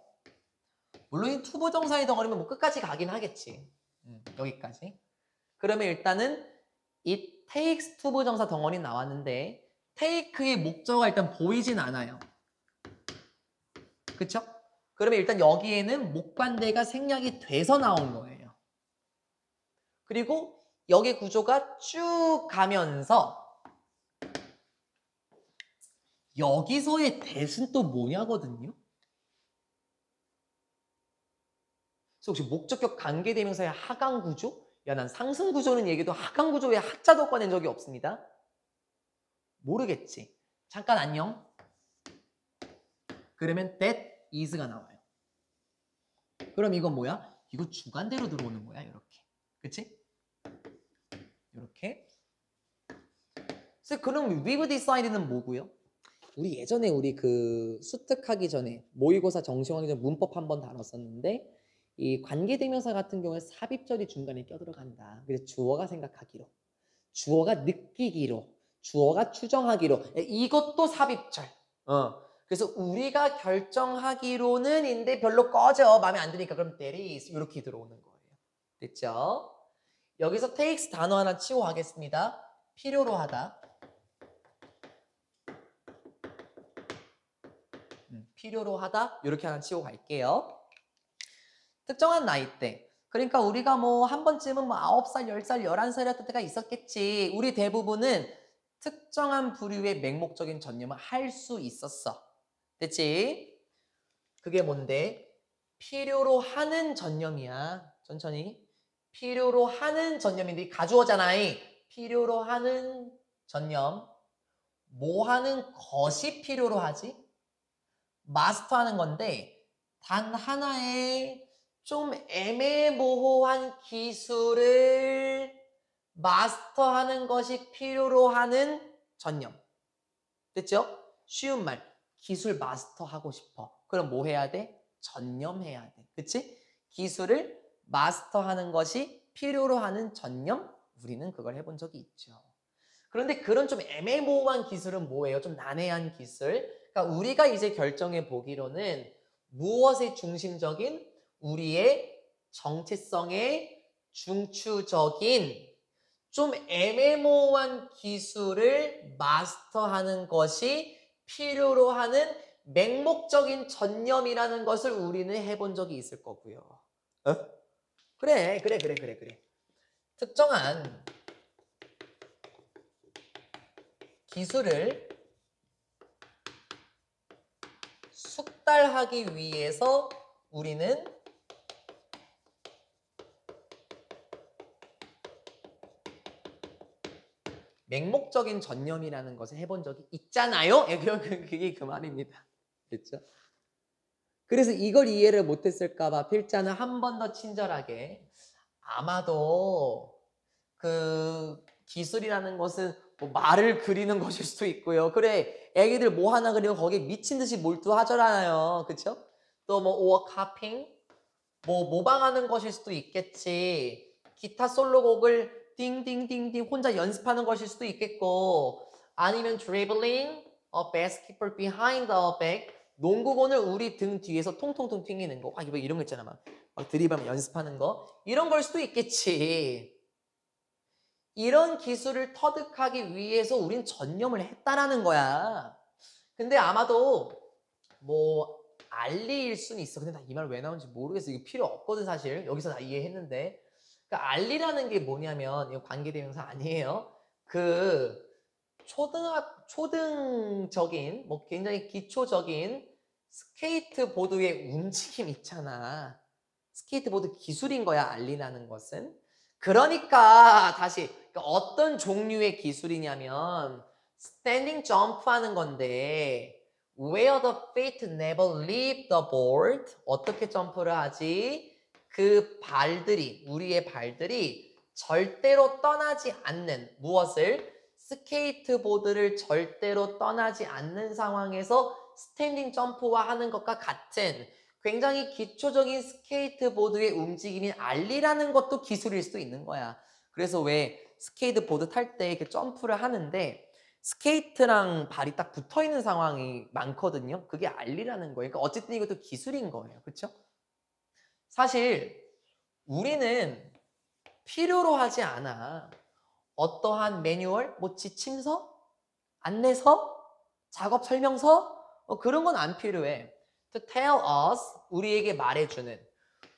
물론 이 투부정사의 덩어리면 뭐 끝까지 가긴 하겠지. 여기까지. 그러면 일단은 it takes 투부정사 덩어리 나왔는데 take의 목적어가 일단 보이진 않아요. 그쵸? 그러면 일단 여기에는 목관대가 생략이 돼서 나온 거예요. 그리고 여기 구조가 쭉 가면서 여기서의 that은 또 뭐냐거든요. 그래서 혹시 목적격 관계대명사의 하강 구조? 야, 난 상승 구조는 얘기도 하강 구조의 하자도 꺼낸 적이 없습니다. 모르겠지. 잠깐 안녕. 그러면 that is가 나와요. 그럼 이건 뭐야? 이거 주관대로 들어오는 거야, 이렇게. 그치? 이렇게. 그래서 그럼 we've decided는 뭐고요? 우리 예전에 우리 그 수특하기 전에 모의고사 정시하기 전에 문법 한번 다뤘었는데 이 관계대명사 같은 경우에 삽입절이 중간에 껴들어간다. 그래서 주어가 생각하기로, 주어가 느끼기로, 주어가 추정하기로. 이것도 삽입절. 그래서 우리가 결정하기로는 인데 별로 꺼져. 마음에 안 드니까 그럼 that is 이렇게 들어오는 거예요. 됐죠? 여기서 takes 단어 하나 치고 가겠습니다. 필요로 하다. 필요로 하다 이렇게 하나 치고 갈게요. 특정한 나이대. 그러니까 우리가 뭐 한 번쯤은 뭐 9살, 10살, 11살이었던 때가 있었겠지. 우리 대부분은 특정한 부류의 맹목적인 전념을 할 수 있었어. 됐지? 그게 뭔데? 필요로 하는 전념이야. 천천히. 필요로 하는 전념인데 가주어잖아. 필요로 하는 전념. 뭐 하는 것이 필요로 하지? 마스터하는 건데 단 하나의 좀 애매모호한 기술을 마스터하는 것이 필요로 하는 전념. 됐죠? 쉬운 말. 기술 마스터하고 싶어. 그럼 뭐 해야 돼? 전념해야 돼. 그치? 기술을 마스터하는 것이 필요로 하는 전념? 우리는 그걸 해본 적이 있죠. 그런데 그런 좀 애매모호한 기술은 뭐예요? 좀 난해한 기술. 그러니까 우리가 이제 결정해 보기로는 무엇에 중심적인 우리의 정체성에 중추적인 좀 애매모호한 기술을 마스터하는 것이 필요로 하는 맹목적인 전념이라는 것을 우리는 해본 적이 있을 거고요. 그래. 특정한 기술을 숙달하기 위해서 우리는 맹목적인 전념이라는 것을 해본 적이 있잖아요. 그게 그 말입니다. 됐죠? 그래서 이걸 이해를 못했을까 봐 필자는 한 번 더 친절하게 아마도 그 기술이라는 것은 뭐 말을 그리는 것일 수도 있고요. 그래, 애기들 뭐 하나 그리면 거기에 미친 듯이 몰두하잖아요. 그쵸? 또 뭐 or copying, 뭐 모방하는 것일 수도 있겠지. 기타 솔로곡을 띵띵띵띵 혼자 연습하는 것일 수도 있겠고, 아니면 dribbling a basketball behind the back, 농구공을 우리 등 뒤에서 통통통 튕기는 거. 뭐 이런 거 있잖아. 막 드리블하면 연습하는 거. 이런 걸 수도 있겠지. 이런 기술을 터득하기 위해서 우린 전념을 했다라는 거야. 근데 아마도 뭐 알리일 수는 있어. 근데 나 이 말 왜 나오는지 모르겠어. 이거 필요 없거든 사실. 여기서 다 이해했는데. 그러니까 알리라는 게 뭐냐면 이거 관계대명사 아니에요. 그 초등적인 뭐 굉장히 기초적인 스케이트보드의 움직임 있잖아. 스케이트보드 기술인 거야 알리라는 것은. 그러니까 다시 그러니까 어떤 종류의 기술이냐면 스탠딩 점프하는 건데 where the feet never leave the board 어떻게 점프를 하지? 그 발들이 우리의 발들이 절대로 떠나지 않는 무엇을? 스케이트보드를 절대로 떠나지 않는 상황에서 스탠딩 점프와 하는 것과 같은 굉장히 기초적인 스케이트보드의 움직임인 알리라는 것도 기술일 수도 있는 거야. 그래서 왜 스케이트보드 탈 때 이렇게 점프를 하는데 스케이트랑 발이 딱 붙어 있는 상황이 많거든요. 그게 알리라는 거예요. 그러니까 어쨌든 이것도 기술인 거예요. 그렇죠? 사실 우리는 필요로 하지 않아. 어떠한 매뉴얼, 뭐 지침서, 안내서, 작업 설명서 그런 건 안 필요해. To tell us, 우리에게 말해주는,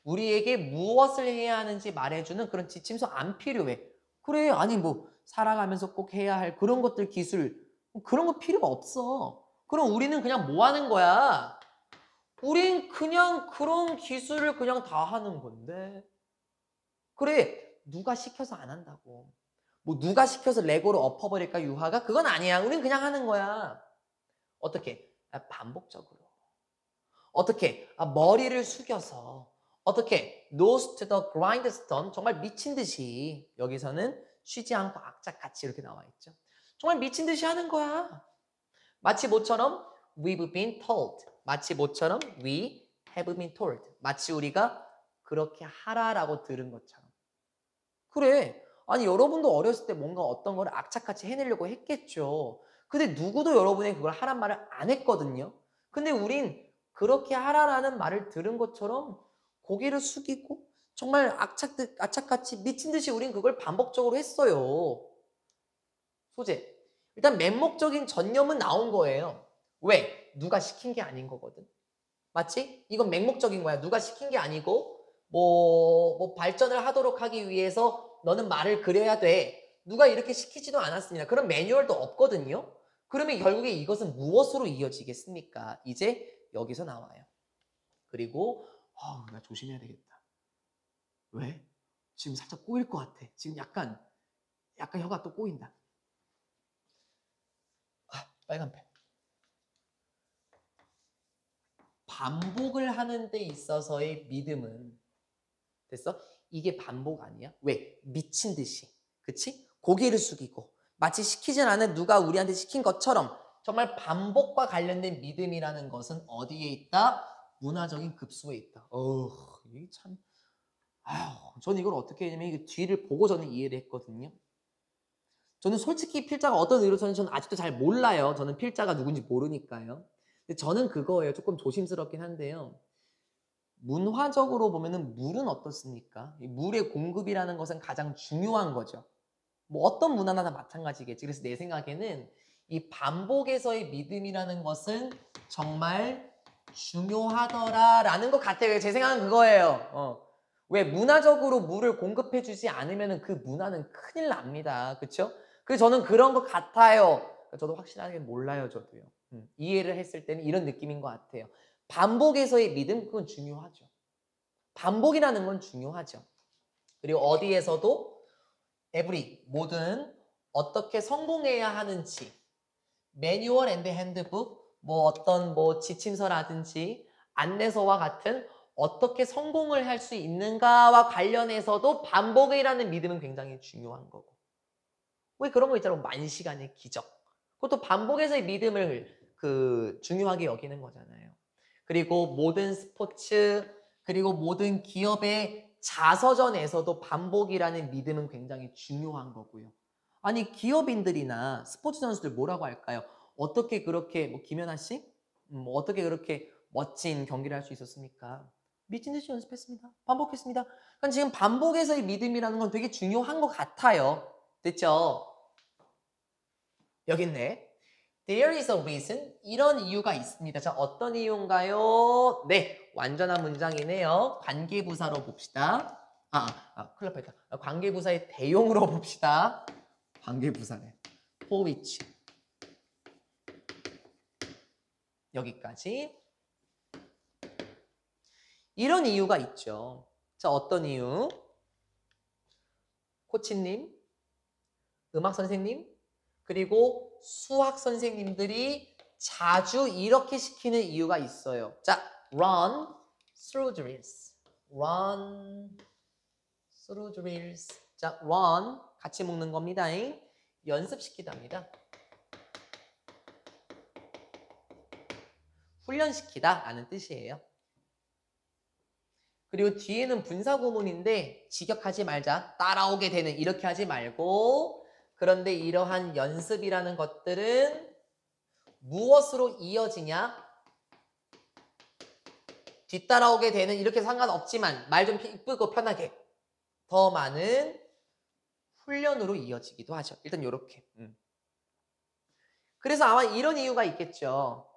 우리에게 무엇을 해야 하는지 말해주는 그런 지침서 안 필요해. 그래, 아니 뭐 살아가면서 꼭 해야 할 그런 것들 기술 그런 거 필요가 없어. 그럼 우리는 그냥 뭐 하는 거야? 우린 그냥 그런 기술을 그냥 다 하는 건데. 그래, 누가 시켜서 안 한다고. 뭐 누가 시켜서 레고로 엎어버릴까 유화가? 그건 아니야. 우린 그냥 하는 거야. 어떻게? 반복적으로. 어떻게? 머리를 숙여서. 어떻게? Nose to the grindstone. 정말 미친 듯이 여기서는 쉬지 않고 악착같이 이렇게 나와 있죠. 정말 미친 듯이 하는 거야. 마치 모처럼 we've been told. 마치 모처럼 we have been told. 마치 우리가 그렇게 하라라고 들은 것처럼. 그래. 아니 여러분도 어렸을 때 뭔가 어떤 걸 악착같이 해내려고 했겠죠. 근데 누구도 여러분에게 그걸 하란 말을 안 했거든요. 근데 우린 그렇게 하라라는 말을 들은 것처럼 고개를 숙이고 정말 악착같이 미친 듯이 우린 그걸 반복적으로 했어요. 소재. 일단 맹목적인 전념은 나온 거예요. 왜? 누가 시킨 게 아닌 거거든. 맞지? 이건 맹목적인 거야. 누가 시킨 게 아니고 뭐 발전을 하도록 하기 위해서 너는 말을 그려야 돼. 누가 이렇게 시키지도 않았습니다. 그런 매뉴얼도 없거든요. 그러면 결국에 이것은 무엇으로 이어지겠습니까? 이제 여기서 나와요. 그리고 나 조심해야 되겠다. 왜? 지금 살짝 꼬일 것 같아. 지금 약간 혀가 또 꼬인다. 빨간 펜. 반복을 하는 데 있어서의 믿음은 됐어? 이게 반복 아니야? 왜? 미친 듯이. 그치? 고개를 숙이고 마치 시키진 않은 누가 우리한테 시킨 것처럼 정말 반복과 관련된 믿음이라는 것은 어디에 있다? 문화적인 급소에 있다. 이게 참 저는 이걸 어떻게 했냐면 이게 뒤를 보고 저는 이해를 했거든요. 저는 솔직히 필자가 어떤 의도서는 저는 아직도 잘 몰라요. 저는 필자가 누군지 모르니까요. 근데 저는 그거예요. 조금 조심스럽긴 한데요. 문화적으로 보면은 물은 어떻습니까? 이 물의 공급이라는 것은 가장 중요한 거죠. 뭐 어떤 문화나 다 마찬가지겠지. 그래서 내 생각에는 이 반복에서의 믿음이라는 것은 정말 중요하더라라는 것 같아요. 제 생각은 그거예요. 왜 문화적으로 물을 공급해 주지 않으면 그 문화는 큰일 납니다. 그렇죠? 그래서 저는 그런 것 같아요. 저도 확실하게 몰라요. 저도요. 이해를 했을 때는 이런 느낌인 것 같아요. 반복에서의 믿음 그건 중요하죠. 반복이라는 건 중요하죠. 그리고 어디에서도 모든 어떻게 성공해야 하는지 매뉴얼 앤드 핸드북 뭐 어떤 뭐 지침서라든지 안내서와 같은 어떻게 성공을 할 수 있는가와 관련해서도 반복이라는 믿음은 굉장히 중요한 거고. 왜 그런 거 있잖아요. 만시간의 기적. 그것도 반복에서의 믿음을 중요하게 여기는 거잖아요. 그리고 모든 스포츠 그리고 모든 기업의 자서전에서도 반복이라는 믿음은 굉장히 중요한 거고요. 아니 기업인들이나 스포츠 선수들 뭐라고 할까요? 어떻게 그렇게 김연아 씨? 어떻게 그렇게 멋진 경기를 할 수 있었습니까? 미친 듯이 연습했습니다. 반복했습니다. 그러니까 지금 반복에서의 믿음이라는 건 되게 중요한 것 같아요. 됐죠? 여기 있네. There is a reason. 이런 이유가 있습니다. 자, 어떤 이유인가요? 네, 완전한 문장이네요. 관계부사로 봅시다. 큰일 날 뻔했다. 관계부사의 대용으로 봅시다. 관계부사네. For which. 여기까지. 이런 이유가 있죠. 자, 어떤 이유? 코치님, 음악 선생님, 그리고 수학 선생님들이 자주 이렇게 시키는 이유가 있어요. 자, run through drills. run through drills. 자, run 같이 묶는 겁니다. 연습시키답니다. 훈련시키다 라는 뜻이에요. 그리고 뒤에는 분사구문인데 직역하지 말자. 따라오게 되는 이렇게 하지 말고 그런데 이러한 연습이라는 것들은 무엇으로 이어지냐? 뒤따라오게 되는 이렇게 상관없지만 말 좀 이쁘고 편하게 더 많은 훈련으로 이어지기도 하죠. 일단 이렇게. 그래서 아마 이런 이유가 있겠죠.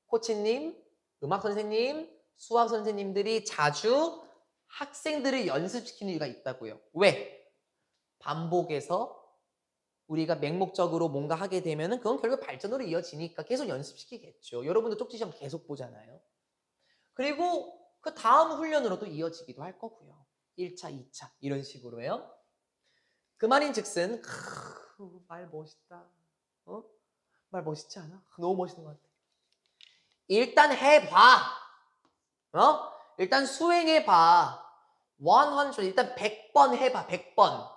코치님, 음악 선생님, 수학 선생님들이 자주 학생들을 연습시키는 이유가 있다고요. 왜? 반복해서 우리가 맹목적으로 뭔가 하게 되면은 그건 결국 발전으로 이어지니까 계속 연습시키겠죠. 여러분도 쪽지 시험 계속 보잖아요. 그리고 그 다음 훈련으로도 이어지기도 할 거고요. 1차, 2차 이런 식으로요. 그 말인 즉슨 말 멋있다. 말 멋있지 않아? 너무 멋있는 것 같아. 일단 해봐. 일단 수행해봐. 100 일단 100번 해봐. 100번.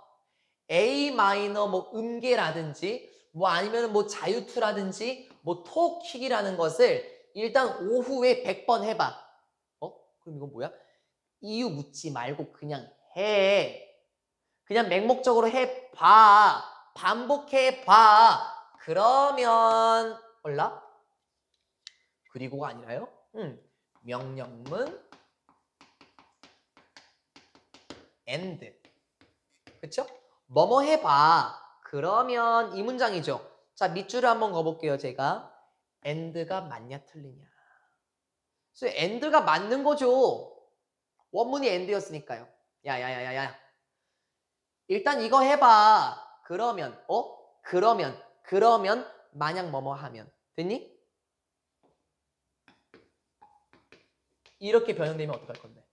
A 마이너 뭐 음계라든지 뭐 아니면 뭐 자유투라든지 뭐 토킥이라는 것을 일단 오후에 100번 해봐. 그럼 이건 뭐야? 이유 묻지 말고 그냥 해. 그냥 맹목적으로 해봐. 반복해봐. 그러면 몰라? 그리고가 아니라요. 명령문 and. 그쵸? 뭐뭐 해봐. 그러면 이 문장이죠. 자, 밑줄을 한번 그어볼게요. 제가. and가 맞냐 틀리냐. 그래서 and가 맞는 거죠. 원문이 and였으니까요. 야야야야야. 일단 이거 해봐. 그러면 그러면 만약 뭐뭐 하면 됐니? 이렇게 변형되면 어떡할 건데?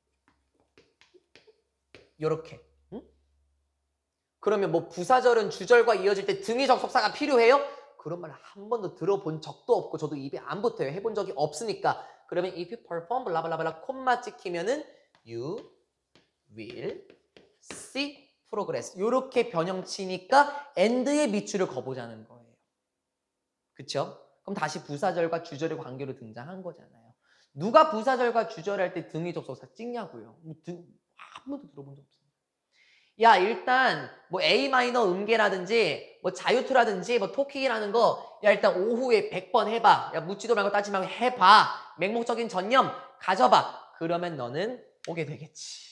요렇게. 그러면 뭐 부사절은 주절과 이어질 때 등위 접속사가 필요해요? 그런 말 한 번도 들어본 적도 없고 저도 입에 안 붙어요. 해본 적이 없으니까. 그러면 if you perform 블라블라블라 콤마 찍히면은 you will see progress. 요렇게 변형치니까 and의 밑줄을 그어보자는 거예요. 그쵸? 그럼 다시 부사절과 주절의 관계로 등장한 거잖아요. 누가 부사절과 주절 할 때 등위 접속사 찍냐고요. 한 번도 들어본 적 없어요. 야, 일단 뭐 A 마이너 음계라든지 뭐 자유투라든지 뭐 토킥이라는 거 야 일단 오후에 100번 해봐. 야 묻지도 말고 따지지 말고 해봐. 맹목적인 전념 가져봐. 그러면 너는 오게 되겠지.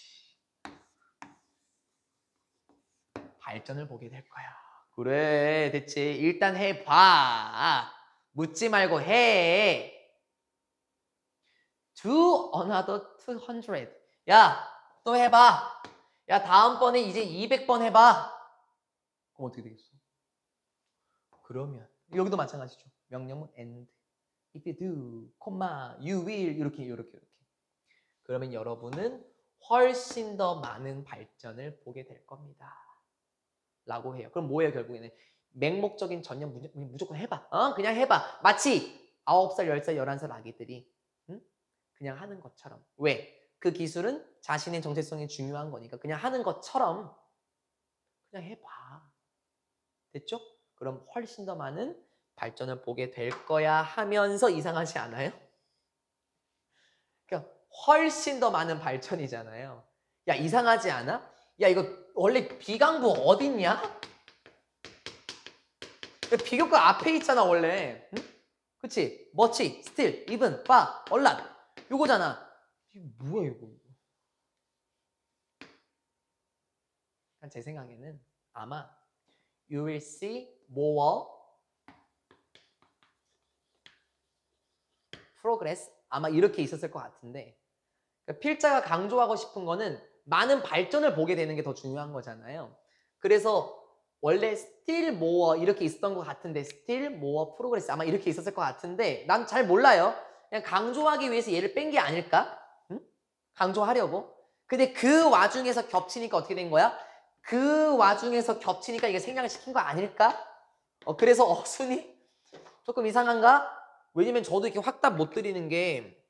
발전을 보게 될 거야. 그래 됐지. 일단 해봐. 묻지 말고 해. Do another 200. 야 또 해봐. 야 다음번에 이제 200번 해봐. 그럼 어떻게 되겠어? 그러면 여기도 마찬가지죠. 명령문 and. If you do, you will 이렇게. 그러면 여러분은 훨씬 더 많은 발전을 보게 될 겁니다. 라고 해요. 그럼 뭐예요 결국에는? 맹목적인 전념 무조건 해봐. 그냥 해봐. 마치 9살, 10살, 11살 아기들이 그냥 하는 것처럼. 왜? 그 기술은 자신의 정체성이 중요한 거니까 그냥 하는 것처럼 그냥 해봐. 됐죠? 그럼 훨씬 더 많은 발전을 보게 될 거야 하면서 이상하지 않아요? 그러니까 훨씬 더 많은 발전이잖아요. 야 이상하지 않아? 야 이거 원래 비강부 어딨냐? 비교과 앞에 있잖아 원래. 응? 그치? much, still, even, far, a lot 요거잖아. 이거 뭐야 이거? 제 생각에는 아마 you will see more progress 아마 이렇게 있었을 것 같은데 그러니까 필자가 강조하고 싶은 거는 많은 발전을 보게 되는 게 더 중요한 거잖아요. 그래서 원래 still more 이렇게 있었던 것 같은데 still more progress 아마 이렇게 있었을 것 같은데 난 잘 몰라요. 그냥 강조하기 위해서 얘를 뺀 게 아닐까? 응? 강조하려고. 근데 그 와중에서 겹치니까 어떻게 된 거야? 그 와중에서 겹치니까 이게 생략을 시킨 거 아닐까? 그래서 어순이 조금 이상한가? 왜냐면 저도 이렇게 확답 못 드리는 게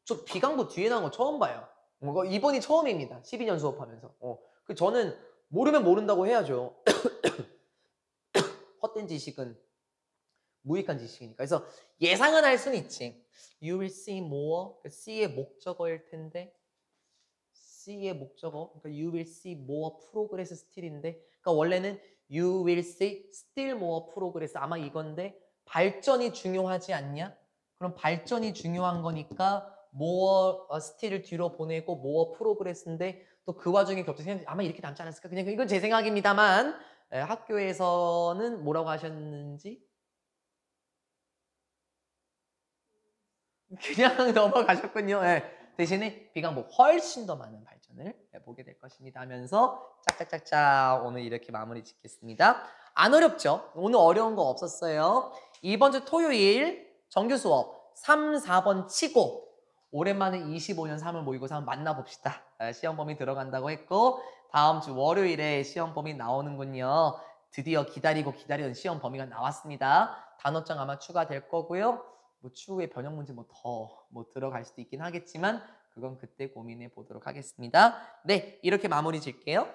저 비강부 뒤에 나온 거 처음 봐요. 이번이 처음입니다. 12년 수업하면서. 저는 모르면 모른다고 해야죠. 헛된 지식은 무익한 지식이니까. 그래서 예상은 할 수는 있지. You will see more. C의 목적어일 텐데. C의 목적어. 그러니까 you will see more progress still인데. 그러니까 원래는 you will see still more progress. 아마 이건데 발전이 중요하지 않냐? 그럼 발전이 중요한 거니까 more still을 뒤로 보내고 more progress인데 또 그 와중에 겹쳐서 아마 이렇게 남지 않았을까? 그냥 이건 제 생각입니다만 학교에서는 뭐라고 하셨는지 그냥 넘어가셨군요. 대신에 비강보 훨씬 더 많은 발전을 보게 될 것입니다 하면서 짝짝짝짝 오늘 이렇게 마무리 짓겠습니다. 안 어렵죠? 오늘 어려운 거 없었어요. 이번 주 토요일 정규 수업 3, 4번 치고 오랜만에 25년 3월 모의고사 한번 만나봅시다. 시험 범위 들어간다고 했고 다음 주 월요일에 시험 범위 나오는군요. 드디어 기다리고 기다리던 시험 범위가 나왔습니다. 단어장 아마 추가될 거고요. 추후에 변형 문제 더 들어갈 수도 있긴 하겠지만 그건 그때 고민해 보도록 하겠습니다. 네, 이렇게 마무리 질게요.